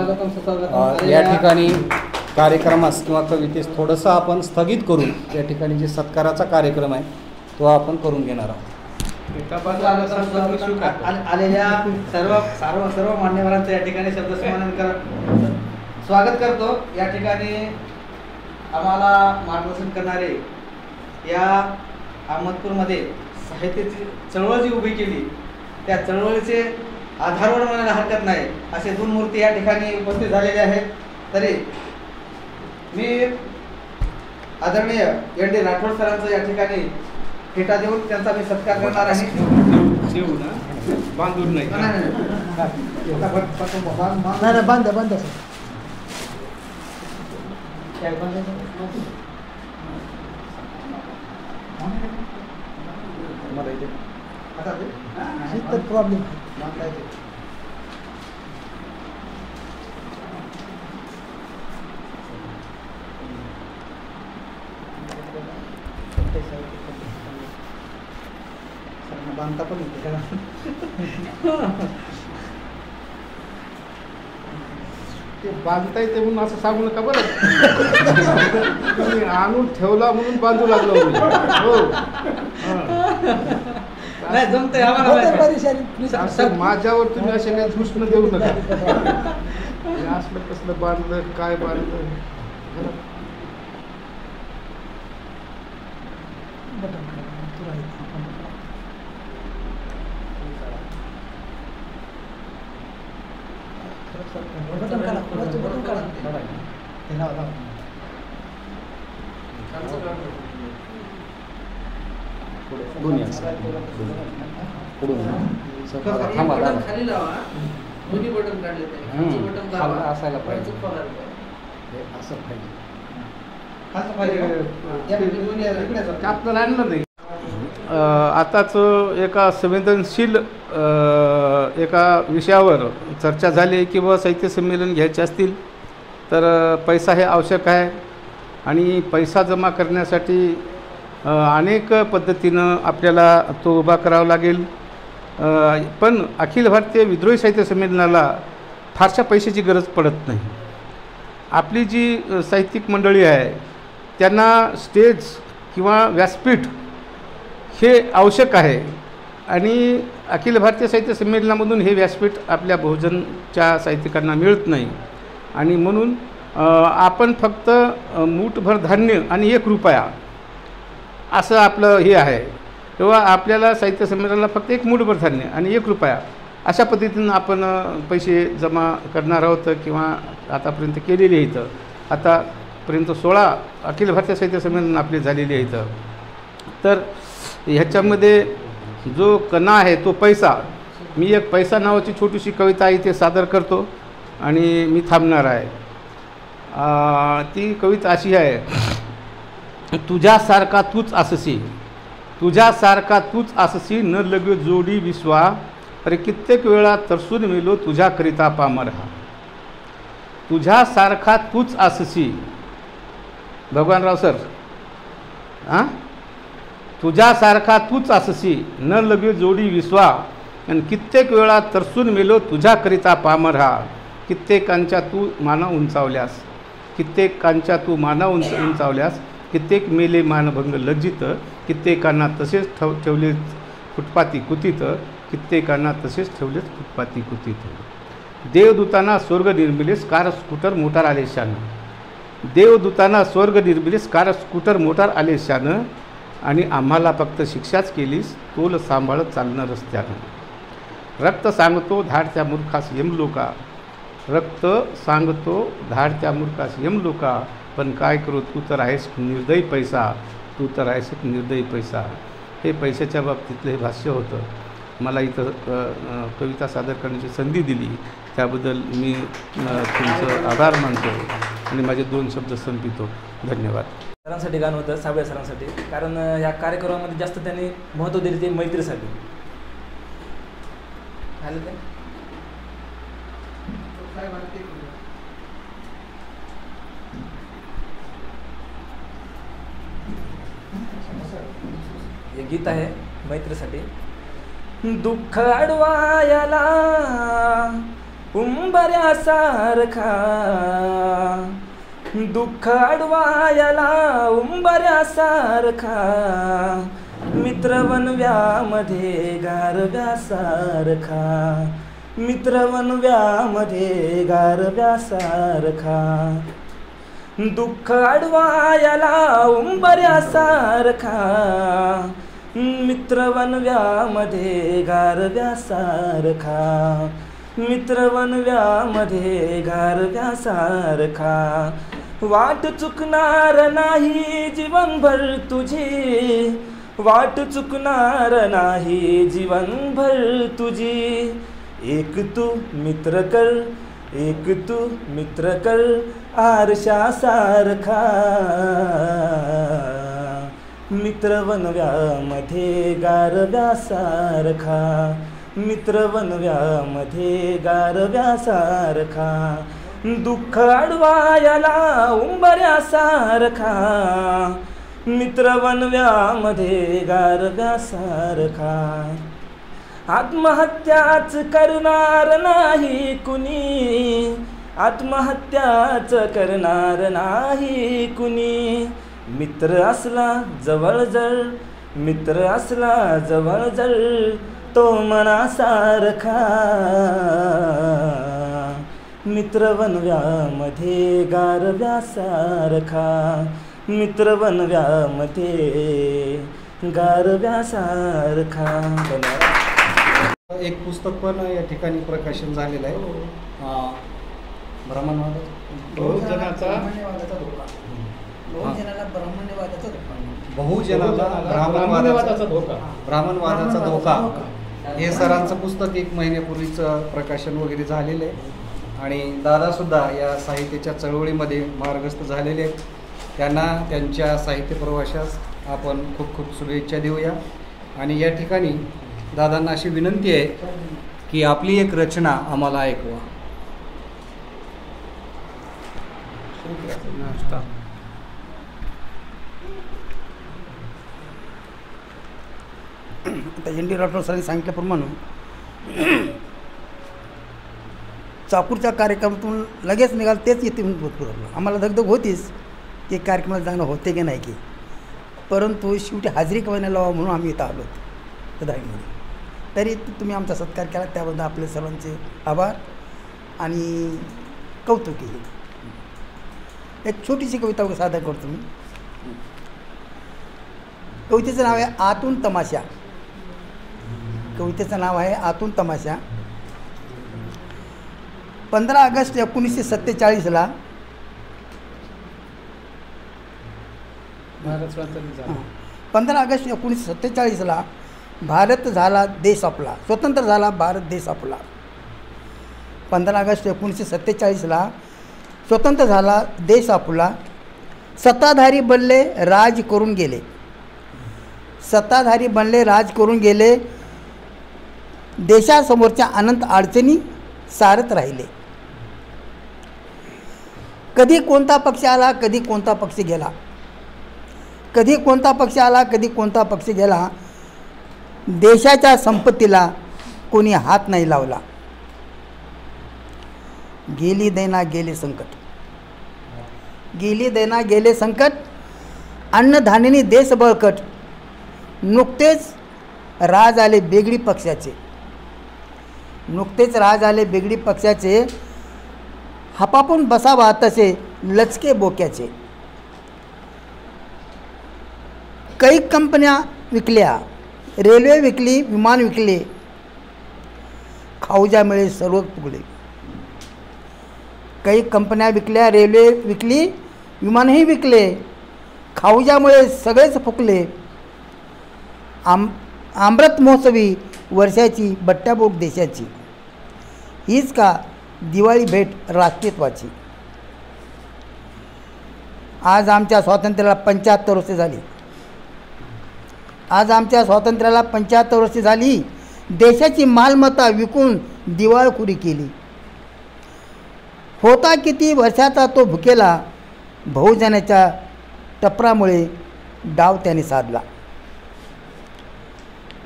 या ठिकाणी कार्यक्रमास किंवा कवितेस थोडंसं आपण स्थगित करून या ठिकाणी जे सत्काराचा कार्यक्रम आहे तो आपण करून घेणार आहोत. आलेल्या सर्व मान्यवरांचं या ठिकाणी स्वागत करतो. या ठिकाणी आम्हाला मार्गदर्शन करणारे या अहमदपूरमध्ये साहित्याची चळवळ जी उभी केली त्या चळवळीचे आधारवर म्हणायला हरकत नाही असे 2 मूर्ती या ठिकाणी उपस्थित झालेले आहेत. तरी मी आदरणीय एन.डी. राठोड सरांचं या ठिकाणी भेटा देऊन त्यांचा मी सत्कार करणार आहे. बांध सर प्रॉब्लेम बांधता पण ते बांधता येते म्हणून असं सांगू नका बरं. तुम्ही आणून ठेवला म्हणून बांधू लागलो मी. हो नाही जमतंय आम्हाला. असं माझ्यावर तुम्ही असे काही दुष्ण देऊ नका. असलं कसलं बांधलं काय बांधलं. खाली लावा, दोन्ही बटन काढले असायला पाहिजे असं पाहिजे. आपल्याला आणलं नाही. आताच एका संवेदनशील एका विषयावर चर्चा झाली की व साहित्य संमेलन घ्यायचे असतील तर पैसा हे आवश्यक आहे. आणि पैसा जमा करण्यासाठी अनेक पद्धतीनं आपल्याला तो उभा करावा लागेल. पण अखिल भारतीय विद्रोही साहित्य संमेलनाला फारशा पैशाची गरज पडत नाही. आपली जी साहित्यिक मंडळी आहे त्यांना स्टेज किंवा व्यासपीठ हे आवश्यक आहे. आणि अखिल भारतीय साहित्य संमेलनामधून हे व्यासपीठ आपल्या बहुजनच्या साहित्यिकांना मिळत नाही. आणि म्हणून आपण फक्त मूठभर धान्य आणि 1 रुपया असं आपलं हे आहे. तेव्हा आपल्याला साहित्य संमेलनाला फक्त 1 मूठभर धान्य आणि 1 रुपया अशा पद्धतीनं आपण पैसे जमा करणार आहोत किंवा आतापर्यंत केलेले आहेत. आतापर्यंत 16 अखिल भारतीय साहित्य संमेलन आपले झालेले आहेत. तर ह्याच्यामध्ये जो कणा आहे तो पैसा. मी एक पैसा नावाची छोटीशी कविता इथे सादर करतो आणि मी थांबणार आहे. ती कविता अशी आहे. तुझ्यासारखा तूच अससी, तुझ्यासारखा तूच अससी, न लगे जोडी विश्वा, अरे कित्येक वेळा तरसून मेलो तुझ्याकरिता पामर हा. तुझ्यासारखा तूच अससी भगवानराव सर. तुझ्यासारखा तूच अससी, न लगे जोडी विश्वा, आणि कित्येक वेळा तरसून मेलो तुझ्याकरिता पामर हा. कित्येकांच्या तू माना उंचावल्यास, कित्येकांच्या तू माना उंचावल्यास, कित्येक मेले मानभंग लज्जित, कित्येकांना तसेच ठेवले फुटपाती कुतीत, कित्येकांना तसेच ठेवलेच फुटपाती कुतीत. देवदूतांना स्वर्ग निर्मिलेस, कार स्कूटर मोटार आले शान. देवदूतांना स्वर्ग निर्मिलीस, कार स्कूटर मोटार आलेस शानं, आणि आम्हाला फक्त शिक्षाच केलीस, तोल सांभाळत चालणं रस्त्यानं. रक्त सांगतो धाडत्या मूर्खास यमलोका, रक्त सांगतो धाडत्या मूर्खास यमलोका, पण काय करू, तू तर आहेस निर्दयी पैसा, तू तर आहेस एक निर्दयी पैसा. हे पैशाच्या बाबतीतलं हे भाष्य होतं. मला इथं कविता सादर करण्याची संधी दिली त्याबद्दल मी तुमचं आभार मानतो आणि माझे 2 शब्द संपितो. धन्यवाद. सरांसाठी गाणं होतं, साबळे सरांसाठी, कारण या कार्यक्रमामध्ये जास्त त्यांनी महत्त्व दिले ते मैत्रीसाठी. आलं ते हे गीत आहे मैत्रीसाठी. दुःख अडवायाला उंबऱ्यासारखा, दुःख अडवायाला उंबऱ्यासारखा, मित्र वनव्यामध्ये गारव्यासारखा, मित्र वनव्यामध्ये गारव्यासारखा. दुःख अडवायाला उंबऱ्यासारखा, मित्र वनव्यामध्ये गारव्यासारखा, मित्र वनव्यामध्ये गारव्यासारखा. वाट चुकणार नाही जीवनभर तुझी, वाट चुकणार नाही जीवनभर तुझी. एक तू मित्र कर, एक तू मित्र कर आरशासारखा, मित्र वनव्यामध्ये गारव्यासारखा, मित्र वनव्यामध्ये गारव्यासारखा. दुःख अडवायाला उंबऱ्यासारखा, मित्र वनव्यामध्ये गारव्यासारखा. आत्महत्याच करणार नाही कुणी, आत्महत्याच करणार नाही कुणी. मित्र असला जवळ जर, मित्र असला जवळ जर, तो मनासारखा, मित्र वनव्यामध्ये गारव्यासारखा, मित्र वनव्यामध्ये गारव्यासारखा. एक पुस्तक पण या ठिकाणी प्रकाशन झालेलं आहे. बहुजनाचा ब्राह्मणवादाचा धोका हे सरांचं पुस्तक 1 महिन्यापूर्वीचं प्रकाशन वगैरे झालेलं आहे. आणि दादासुद्धा या साहित्याच्या चळवळीमध्ये मार्गस्थ झालेले आहेत. त्यांना त्यांच्या साहित्य प्रवासास आपण खूप खूप शुभेच्छा देऊया. आणि या ठिकाणी दादांना अशी विनंती आहे की आपली एक रचना आम्हाला ऐकवा. आता ND राठोड सरांनी सांगितल्याप्रमाणे चाकूरच्या कार्यक्रमातून लगेच निघाल तेच येते म्हणून आम्हाला दगदग होतीच की कार्यक्रमाला जाणं होते की नाही की, परंतु शेवटी हाजरी कमायला लावा म्हणून आम्ही इथं आलो होतो धाईमध्ये. तरी तुम्ही आमचा सत्कार केला त्याबद्दल आपले सर्वांचे आभार आणि कौतुकही. एक छोटीशी कविता सादर करतो मी. कवितेचं नाव आहे आतून तमाशा. कवितेचं नाव आहे आतून तमाशा. 15 ऑगस्ट 1947ला 15 ऑगस्ट 1947ला भारत झाला देश आपला, स्वतंत्र झाला भारत देश आपला. 15 ऑगस्ट 1947ला स्वतंत्र झाला देश आपला. सत्ताधारी बनले राज करून गेले, सत्ताधारी बनले राज करून गेले. देशासमोरच्या अनंत अडचणी सारत राहिले. कधी कोणता पक्ष आला, कधी कोणता पक्ष गेला, कधी कोणता पक्ष आला, कधी कोणता पक्ष गेला. देशाच्या संपत्तीला कोणी हात नाही लावला. गेली दैना गेले संकट, गेली दैना गेले संकट. अन्नधान्याने देश बळकट. नुकतेच राज आले बेगडी पक्षाचे, नुकतेच राज आले बेगडी पक्षाचे. हापापून बसावा तसे लचके बोक्याचे. काही कंपन्या विकल्या, रेल्वे विकली, विमान विकले, खाऊजामुळे सर्व फुगले. काही कंपन्या विकल्या, रेल्वे विकली, विमानही विकले, खाऊजामुळे सगळेच फुकले. अमृत महोत्सवी वर्षाची, बट्ट्याबोट देशाची, हीच का दिवाळी भेट राष्ट्रीयत्वाची. आज आमच्या स्वातंत्र्याला 75 वर्षे झाली. आज आमच्या स्वातंत्र्याला 75 वर्षे झाली. देशाची मालमत्ता विकून दिवाळखोरी केली. होता किती वर्षाचा तो भुकेला, बहुजनाच्या टपरामुळे डाव त्याने साधला.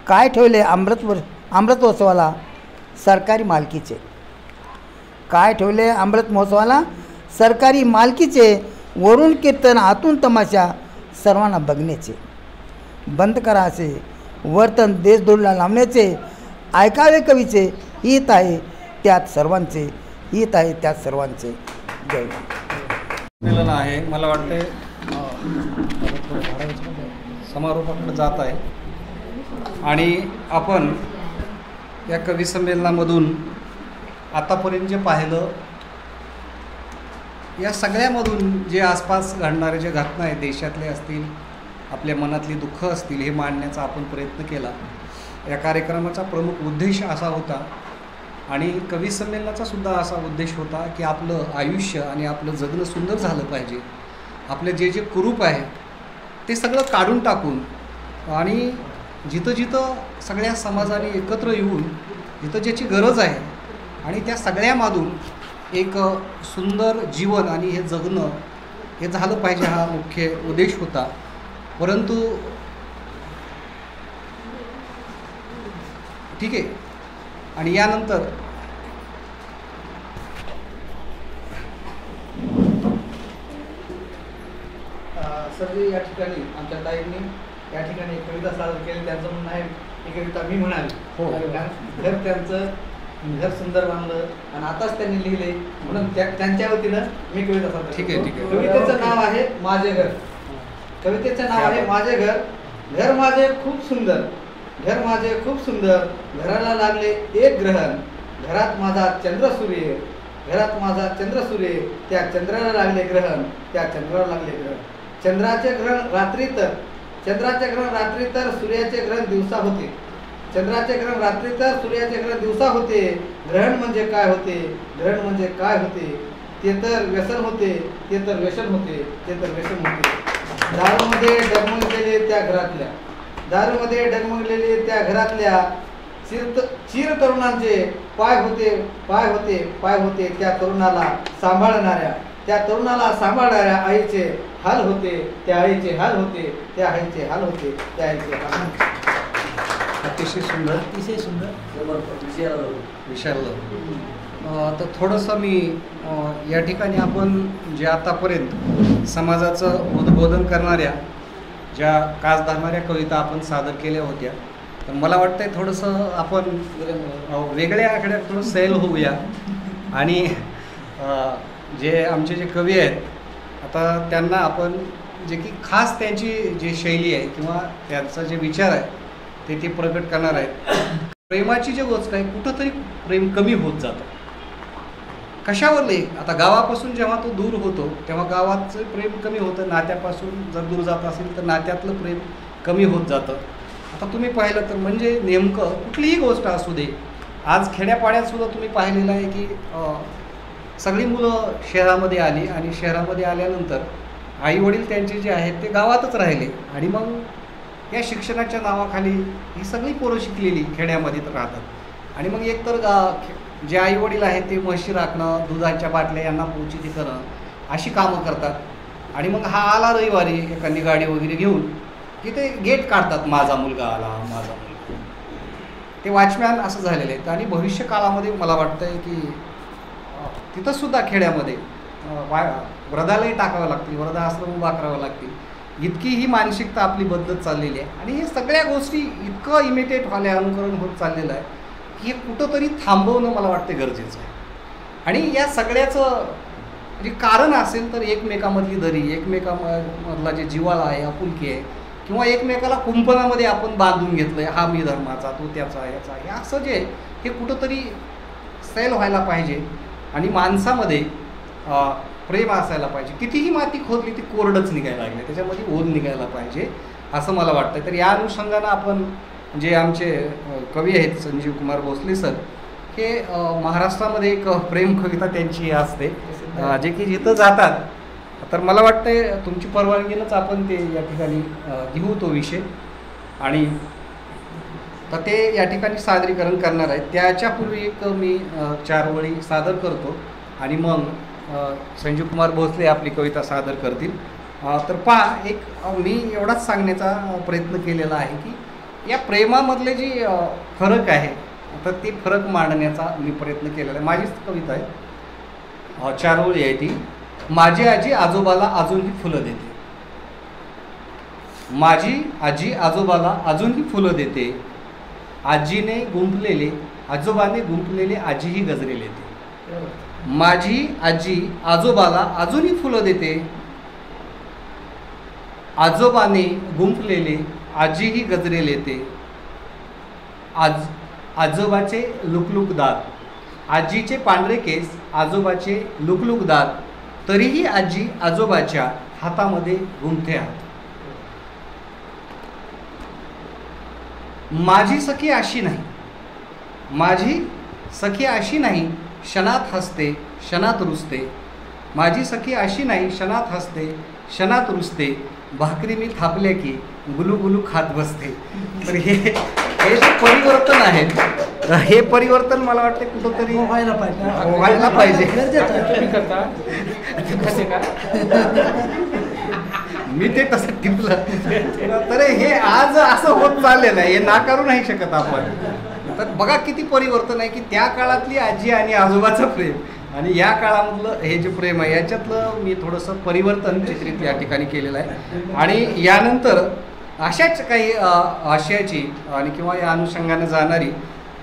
काय ठेवले अमृतोत्सवाला सरकारी मालकीचे. काय ठेवले अमृत महोत्सवाला सरकारी मालकीचे. वरून कीर्तन, आतून तमाशा, सर्वांना बघण्याचे. बंद करा असे वर्तन देशदोडला लावण्याचे. ऐकावे कवीचे, हित आहे त्यात सर्वांचे, हित आहे त्यात सर्वांचे. जय. संमेलन आहे, मला वाटते समारोपाकडे जात आहे. आणि आपण या कवी संमेलनामधून आतापर्यंत जे पाहिलं, या सगळ्यामधून जे आसपास घडणारे जे घटना आहेत, देशातले असतील, आपल्या मनातली दुःख असतील, हे मांडण्याचा आपण प्रयत्न केला. या कार्यक्रमाचा प्रमुख उद्देश असा होता आणि कवी संमेलनाचा सुद्धा असा उद्देश होता की आपलं आयुष्य आणि आपलं जगणं सुंदर झालं पाहिजे. आपले जे जे कुरूप आहे ते सगळं काढून टाकून आणि जिथं जिथं सगळ्या समाजाने एकत्र येऊन जिथं ज्याची गरज आहे आणि त्या सगळ्यामधून एक सुंदर जीवन आणि हे जगणं हे झालं पाहिजे, हा मुख्य उद्देश होता. परंतु ठीक आहे. आणि यानंतर सर जे या ठिकाणी आमच्या ताईंनी या ठिकाणी एक कविता सादर केली, त्यांचं म्हणणं आहे ही कविता मी म्हणाली. हो. घर त्यांचं घर सुंदर बांधलं आणि आताच त्यांनी लिहिले म्हणून त्यांच्या वतीनं मी कविता सादर. ठीक आहे, ठीक आहे. कवितेचं नाव आहे माझे घर. कवितेचं नाव आहे माझे घर. घर माझे खूप सुंदर, घर माझे खूप सुंदर, घराला लागले एक ग्रहण, घरात माझा चंद्र सूर्य, घरात माझा चंद्र सूर्य, त्या चंद्राला लागले ग्रहण, त्या चंद्राला लागले ग्रहण. चंद्राचे ग्रहण रात्री तर, चंद्राचे ग्रहण रात्री तर सूर्याचे ग्रहण दिवसा होते. चंद्राचे ग्रहण रात्री तर सूर्याचे ग्रहण दिवसा होते. ग्रहण म्हणजे काय होते, ग्रहण म्हणजे काय होते, ते तर व्यसन होते, ते तर व्यसन होते, ते तर व्यसन होते. दारूमध्ये डगमगलेले त्या घरातल्या, दारूमध्ये डगमगलेले त्या घरातल्या चिर तरुणांचे पाय होते, पाय होते, पाय होते त्या तरुणाला सांभाळणाऱ्या, त्या तरुणाला सांभाळणाऱ्या आईचे हाल होते, त्या आईचे हाल होते, त्या आईचे हाल होते, त्या आईचे हाल होते. अतिशय सुंदर, अतिशय सुंदर विचारलं. तर थोडंसं मी या ठिकाणी आपण जे आतापर्यंत समाजाचं उद्बोधन करणाऱ्या, ज्या कास धरणाऱ्या कविता आपण सादर केल्या होत्या, तर मला वाटतंय थोडंसं आपण वेगळ्या आकडे थोडं सैल होऊया. आणि जे आमचे जे कवी आहेत आता त्यांना आपण जे की खास त्यांची जी शैली आहे किंवा त्यांचा जे विचार आहे ते प्रकट करणार आहेत. प्रेमाची जी गोष्ट आहे, कुठंतरी प्रेम कमी होत जातं. कशावर आता गावापासून जेव्हा तो दूर होतो तेव्हा गावाचं प्रेम कमी होतं, नात्यापासून जर दूर जात असेल तर नात्यातलं प्रेम कमी होत जातं. आता तुम्ही पाहिलं तर म्हणजे नेमकं कुठलीही गोष्ट असू दे, आज खेड्यापाड्यात सुद्धा तुम्ही पाहिलेलं आहे की सगळी मुलं शहरामध्ये आली आणि शहरामध्ये आल्यानंतर आईवडील त्यांचे जे आहेत ते गावातच राहिले आणि मग या शिक्षणाच्या नावाखाली ही सगळी पोरं शिकलेली खेड्यामध्ये तर राहतात. आणि मग एकतर जे आईवडील आहेत ते म्हशी राखणं, दुधाच्या बाटल्या यांना पोचीती करणं अशी कामं करतात. आणि मग हा आला रविवारी एखादी गाडी वगैरे घेऊन की ते गेट काढतात, माझा मुलगा आला, माझा मुलगा. ते वॉचमॅन असं झालेले आहेत. आणि भविष्य काळामध्ये मला वाटतंय की तिथंसुद्धा खेड्यामध्ये वृद्धालाही टाकावं लागतील, वृद्धाश्रम उभा करावं लागतील, इतकी ही मानसिकता आपली बदलत चाललेली आहे. आणि हे सगळ्या गोष्टी इतकं इमिटेट व्हायला, अनुकरण होत चाललेलं आहे की हे कुठंतरी थांबवणं मला वाटतं गरजेचं आहे. आणि या सगळ्याचं म्हणजे कारण असेल तर एकमेकामधली दरी, एकमेकामधला जे जिव्हाळा आहे, आपुलकी आहे, किंवा एकमेकाला कुंपणामध्ये आपण बांधून घेतलं आहे, हा मी धर्माचा, तो त्याचा, याचा, हे असं जे हे कुठंतरी सैल व्हायला पाहिजे. आणि माणसामध्ये प्रेम असायला पाहिजे. कितीही माती खोदली ती कोरडच निघायला लागली, त्याच्यामध्ये ओल निघायला पाहिजे असं मला वाटतं. तर या अनुषंगानं आपण जे आमचे कवी आहेत संजीव कुमार भोसले सर, हे महाराष्ट्रामध्ये एक प्रेम कविता त्यांची असते, जे की जिथं जातात. तर मला वाटतंय तुमची परवानगीनंच आपण ते या ठिकाणी घेऊ तो विषय, आणि तर ते या ठिकाणी सादरीकरण करणार आहेत. त्याच्यापूर्वी एक मी 4 ओळी सादर करतो आणि मग संजीव कुमार भोसले आपली कविता सादर करतील. तर पहा, एक मी एवढाच सांगण्याचा प्रयत्न केलेला आहे की या प्रेमामधले जी फरक आहे, तर ते फरक मांडण्याचा मी प्रयत्न केलेला आहे. माझीच कविता आहे, 4 ओळी आहे ती. माझी आजी आजोबाला अजूनही फुलं देते, माझी आजी आजोबाला अजूनही फुलं देते, आजीने गुंफलेले आजोबाने गुंफलेले आजीही गजरे लेते. माझी आजी आजोबाला अजूनही फुलं देते, आजोबाने गुंफलेले आजीही गजरे लेते. आजोबाचे लुकलुक दात, आजीचे पांढरे केस, आजोबाचे लुकलुक दात, तरीही आजी आजोबाच्या हातामध्ये गुंफते हात. माझी सखी अशी नाही, माझी सखी अशी नाही, क्षणात हसते क्षणात रुसते. माझी सखी अशी नाही, क्षणात हसते क्षणात रुसते. भाकरी मी थापल्या की गुलू गुलू खात बसते. तर हे जे परिवर्तन आहे, हे परिवर्तन मला वाटतं कुठंतरी व्हायला पाहिजे. मी ते तसं टिपलं. तर हे आज असं होत चाललेलं आहे, हे नाकारू नाही शकत आपण. तर बघा किती परिवर्तन आहे की त्या काळातली आजी आणि आजोबाचं प्रेम आणि या काळामधलं हे जे प्रेम आहे, याच्यातलं मी थोडंसं परिवर्तन चित्रित या ठिकाणी केलेलं आहे. आणि यानंतर अशाच काही आशयाची आणि किंवा या अनुषंगाने जाणारी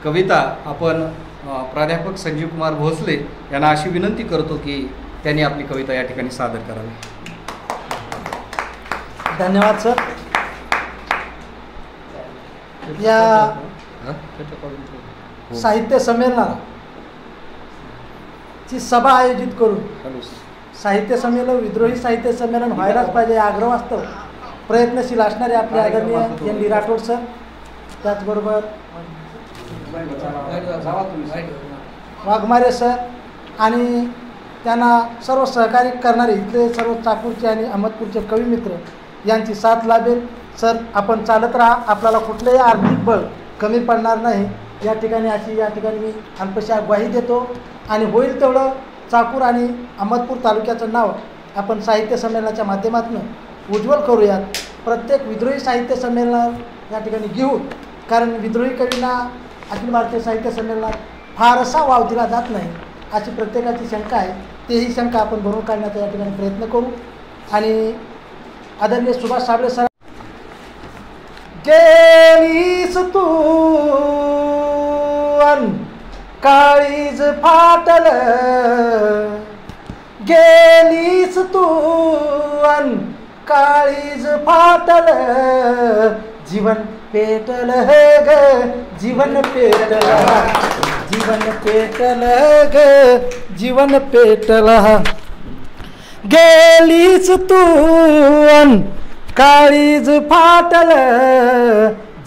कविता आपण प्राध्यापक संजीव कुमार भोसले यांना अशी विनंती करतो की त्यांनी आपली कविता या ठिकाणी सादर करावी. धन्यवाद सर. या साहित्य संमेलनाची सभा आयोजित करून साहित्य संमेलन, विद्रोही साहित्य संमेलन व्हायलाच पाहिजे आग्रह वास्तव प्रयत्नशील असणारे आपले आदरणीय एन डी राठोड सर, त्याचबरोबर वाघमारे सर आणि त्यांना सर्व सहकार्य करणारे इथले सर्व चाकूरचे आणि अहमदपूरचे कवी मित्र यांची साथ लाभेल. सर आपण चालत राहा, आपल्याला कुठलंही आर्थिक बळ कमी पडणार नाही या ठिकाणी, अशी या ठिकाणी मी अल्पशी ग्वाही देतो. आणि होईल तेवढं चाकूर आणि अहमदपूर तालुक्याचं नाव आपण साहित्य संमेलनाच्या माध्यमातून उज्ज्वल करूयात. प्रत्येक विद्रोही साहित्य संमेलन या ठिकाणी घेऊ, कारण विद्रोही कवींना अखिल भारतीय साहित्य संमेलनात फारसा वाव दिला जात नाही अशी प्रत्येकाची शंका आहे. तेही शंका आपण भरून काढण्याचा या ठिकाणी प्रयत्न करू. आणि आदरणीय सुभाष साबळे सर, गेलीस तू अन काळीज फाटल, गेलीस तू अन काळीज फाटल, जीवन पेटल ग जीवन पेटल, जीवन पेटल ग जीवन पेटल. गेलीस तू अन काळीज फाटल,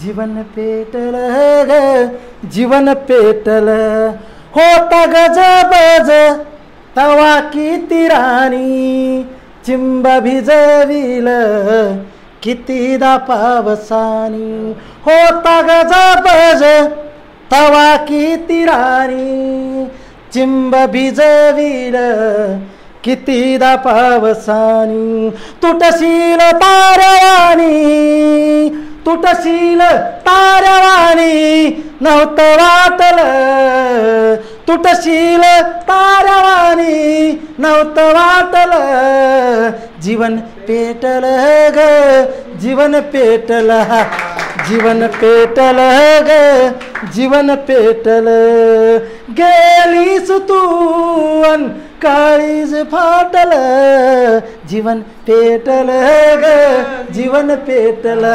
जीवन पेटल ग जीवन पेटल. होता गजबज तवा किती राणी, चिंब भिजविल कितीदा पावसानी. होता गजबज तवा किती राणी, चिंब भिजविल कितीदा पावसानी. तुटशील तारवाणी, तुटशील तारवाणी नव्हतं वाटल, तुटशील तारवाणी नव्हतं वाटल, जीवन पेटल ग जीवन पेटल, जीवन पेटल ग जीवन पेटल गेलीस तू अन काळीज फाटल जीवन पेटल ग जीवन पेटल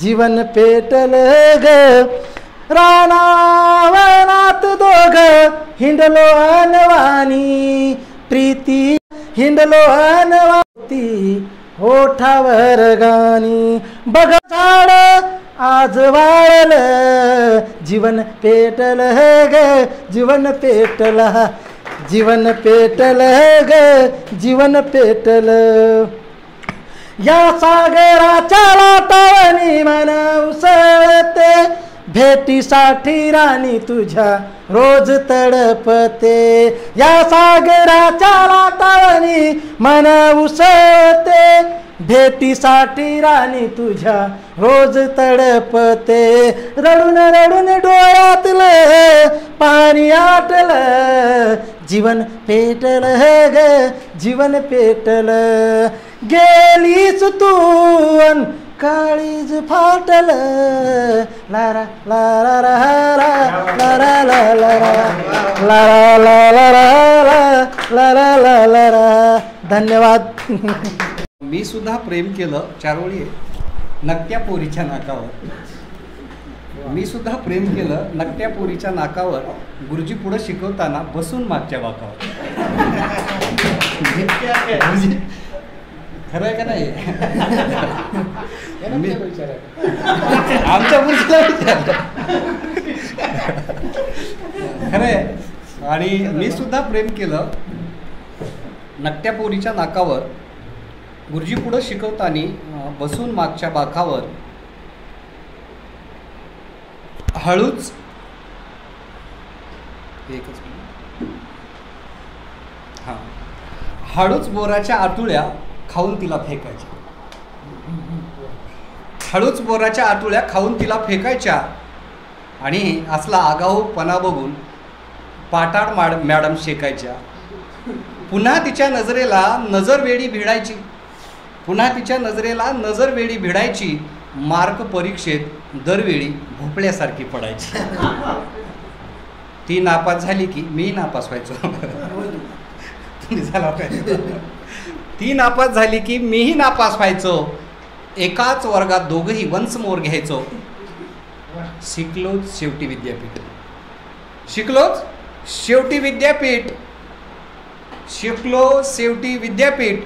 जीवन पेटल ग रानावनात दोघ हिंडलो अनवानी प्रीती हिंडलो अनवाती ओठावर गाणी बघ झाड आज वाळल जीवन पेटल ग जीवन पेटल जीवन पेटल ग जीवन पेटल या सागराच्या लाटावनी मन उसळते भेटीसाठी राणी तुझ्या रोज तडपते या सागराच्या लाटावनी मन उसळते भेटीसाठी राणी तुझ्या रोज तडपते रडून रडून डोळ्यातलं पाणी आटलं जीवन पेटल ग जीवन पेटल गेलीस तू अन काळीज फाटल Lara Lara Lara Lara Lara Lara Lara Lara. धन्यवाद. मी सुद्धा प्रेम केलं चारोळी नकट्या पोरीच्या नाकावर. मी सुद्धा प्रेम केलं नकट्या पोरीच्या नाकावर गुरुजी पुढं शिकवताना बसून मागच्या बाकावर. खरं आहे का नाही? आमच्या मुलीला विचारलं. खरं आहे. आणि मी सुद्धा प्रेम केलं नकट्या पोरीच्या नाकावर गुरुजी पुढं शिकवताना बसून मागच्या बाकावर. हळूच एकच हां हळूच बोराच्या आतुळ्या खाऊन तिला फेकायच्या. हळूच बोराच्या आतुळ्या खाऊन तिला फेकायच्या. आणि असला आगाऊपणा बघून पाटाड मॅडम शेकायच्या. पुन्हा तिच्या नजरेला नजरवेडी भिडायची. पुन्हा तिच्या नजरेला नजरवेडी भिडायची. मार्क परीक्षेत दरवेळी भोपळ्यासारखी पडायची. ती नापास झाली की मी नापास व्हायचो. झाला पाहिजे. ती नापास झाली की मीही नापास व्हायचो. एकाच वर्गात दोघंही वन्स मोर घ्यायचो. शिकलोच शेवटी विद्यापीठ. शिकलोच शेवटी विद्यापीठ. शिकलो शेवटी विद्यापीठ.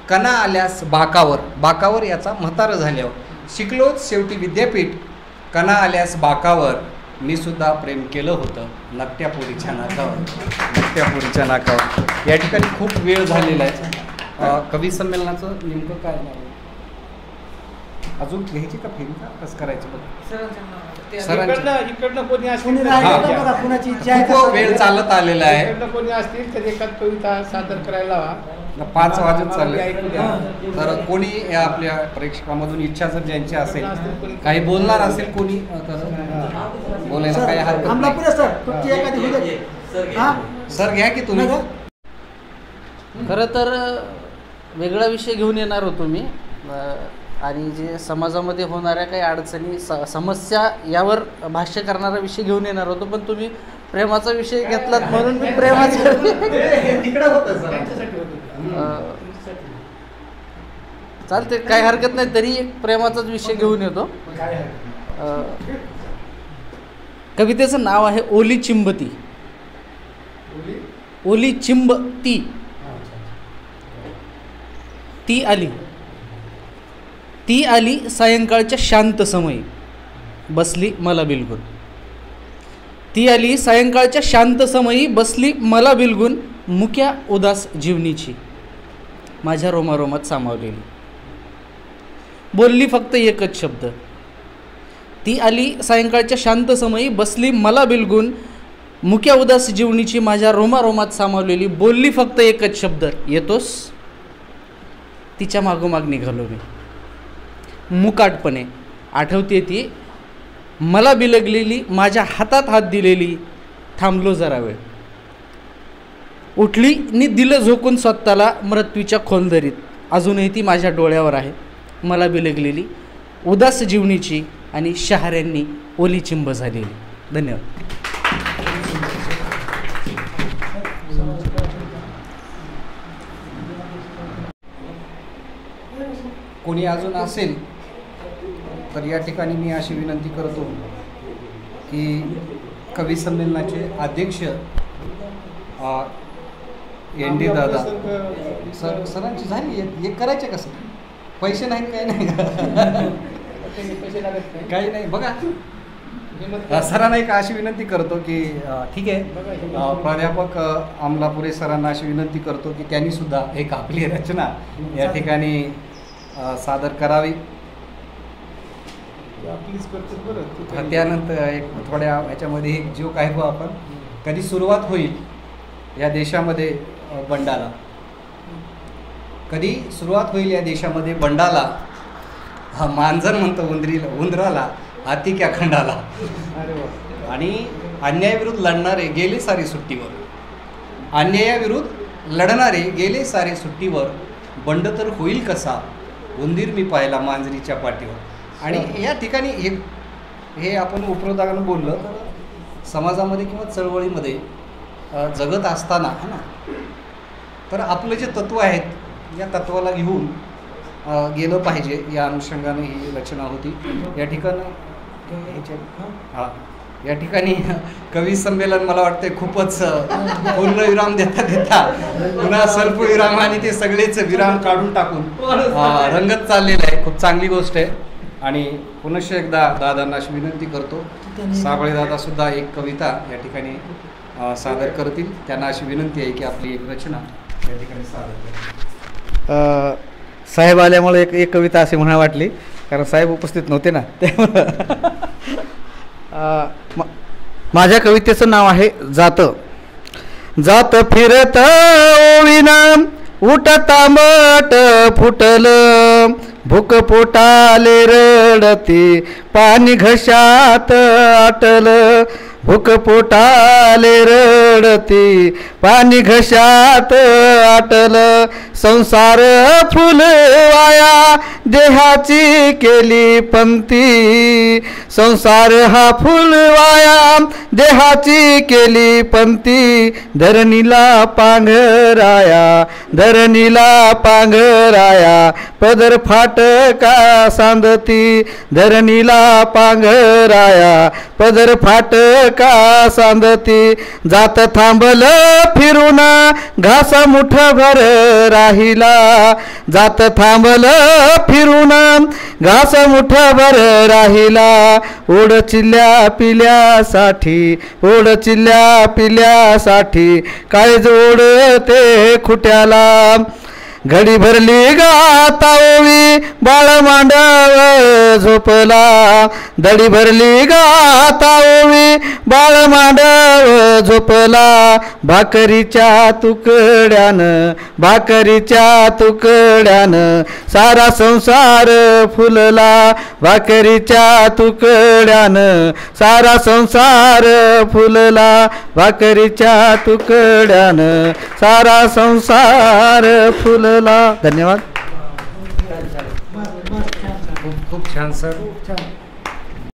कणा आल्यास बाकावर. बाकावर याचा म्हातारं झाल्यावर. शिकलोच शेवटी विद्यापीठ. कणा आल्यास बाकावर. मी सुद्धा प्रेम केलं होतं नकट्या पोरीच्या नाकावर. नकट्या पोरीच्या नाकावर. या ठिकाणी खूप वेळ झालेला आहे. कवी संमेलनाचं नेमकं काय आहे? अजून घ्यायची का फेरी का कसं करायचं बघ. इकडनं कोणी असतील खूप वेळ चालत आलेला आहे. कोणी असतील तर एखाद कविता सादर करायला हवा. 5 वाजत चालले. तर कोणी या आपल्या प्रेक्षकामधून इच्छा जर ज्यांची असेल काही बोलणार असेल कोणी तर बोलायला काही हरकत नाही. सर घ्या की तुम्ही. खरं तर वेगळा विषय घेऊन येणार होतो मी. आणि जे समाजामध्ये होणाऱ्या काही अडचणी समस्या यावर भाष्य करणारा विषय घेऊन येणार होतो. पण तुम्ही प्रेमाचा विषय घेतलात म्हणून मी प्रेमाचा चालते काही हरकत नाही. तरी एक प्रेमाचाच विषय घेऊन येतो. कवितेचं नाव आहे ओली चिंबती. ओली चिंबती. ती आली. ती आली सायंकाळच्या शांत समयी बसली मला बिलगून. ती आली सायंकाळच्या शांत समयी बसली मला बिलगून. मुक्या उदास जीवनीची माझ्या रोमारोमात सामावलेली. बोलली फक्त एकच शब्द. ती आली सायंकाळच्या शांत समयी बसली मला बिलगून. मुक्या उदास जीवनीची माझ्या रोमारोमात सामावलेली. बोलली फक्त एकच शब्द येतोस. तिच्या मागोमाग निघालो मी मुकाटपणे. आठवते ती मला बिलगलेली. माझ्या हातात हात दिलेली. थांबलो जरा वेळ. उठली नि दिलं झोकून स्वतःला मृत्यूच्या खोलदरीत. अजूनही ती माझ्या डोळ्यावर आहे मला बिलगलेली. उदास जीवनीची आणि शहाऱ्यांनी ओली चिंब झालेली. धन्यवाद. कोणी अजून असेल तर या ठिकाणी मी अशी विनंती करतो की कवी संमेलनाचे अध्यक्ष एन.डी. दादा सरांची झाली एक करायचे कसं पैसे नाहीत काही नाही काही नाही बघा सरांना एक अशी विनंती करतो की ठीक आहे प्राध्यापक अमलापुरे सरांना अशी विनंती करतो की त्यांनी सुद्धा एक आपली रचना या ठिकाणी सादर करावी. त्यानंतर एक थोड्या ह्याच्यामध्ये एक जो काय हो आपण कधी सुरुवात होईल या देशामध्ये बंडाला कधी सुरुवात होईल या देशामध्ये बंडाला हा मांजर म्हणतो उंदराला हाती क्या खंडाला. आणि अन्यायाविरुद्ध लढणारे गेले सारे सुट्टीवर अन्यायाविरुद्ध लढणारे गेले सारे सुट्टीवर बंड तर होईल कसा उंदीर मी पाहिला मांजरीच्या पाठीवर. आणि या ठिकाणी हे आपण उपरोधानं बोललं तर समाजामध्ये किंवा चळवळीमध्ये जगत असताना है ना तर आपलं जे तत्त्व आहेत या तत्त्वाला घेऊन गेलं पाहिजे या अनुषंगाने ही रचना होती. या ठिकाणी हां या ठिकाणी कवी संमेलन मला वाटते खूपच पूर्णविराम देता पुन्हा स्वल्पविराम आणि ते सगळेच विराम काढून टाकून रंगत चाललेलं आहे. खूप चांगली गोष्ट आहे. आणि पुनश्च एकदा दादांना अशी विनंती करतो साबळे दादासुद्धा एक कविता या ठिकाणी सादर करतील. त्यांना अशी विनंती आहे की आपली एक रचना या ठिकाणी सादर करा. साहेब आल्यामुळे एक कविता अशी म्हणा वाटली कारण साहेब उपस्थित नव्हते ना त्यामुळं माझ्या कवितेचं नाव आहे जात. जात फिरत ओविना उठता मट फुटलं भूक पोटाले रडते पाणी घशात आटलं भूक पोटाले रडते पाणी घशात आटलं संसार फुलवाया देहाची केली पंती संसार हा फुलवाया देहाची केली पंती धरणीला पांघराया धरणीला पांघराया पदर फाटका सांदती धरणीला पांघराया पदर फाटका सांदती जात थांबल फिरून घासा मुठभर राहिला जात थांबल फिरून घास मुठभर राहिला ओढ चिल्ल्या पिल्यासाठी ओढ चिल्ल्या पिल्यासाठी काय जोडते खुट्याला घडी भरली गाता ओवी बाळ मांडव झोपला दडी भरली गाता ओवी बाळ मांडव झोपला भाकरीच्या तुकड्यानं सारा संसार फुलला भाकरीच्या तुकड्यानं सारा संसार फुलला भाकरीच्या तुकड्यानं सारा संसार फुलला. धन्यवाद. खूप छान सर.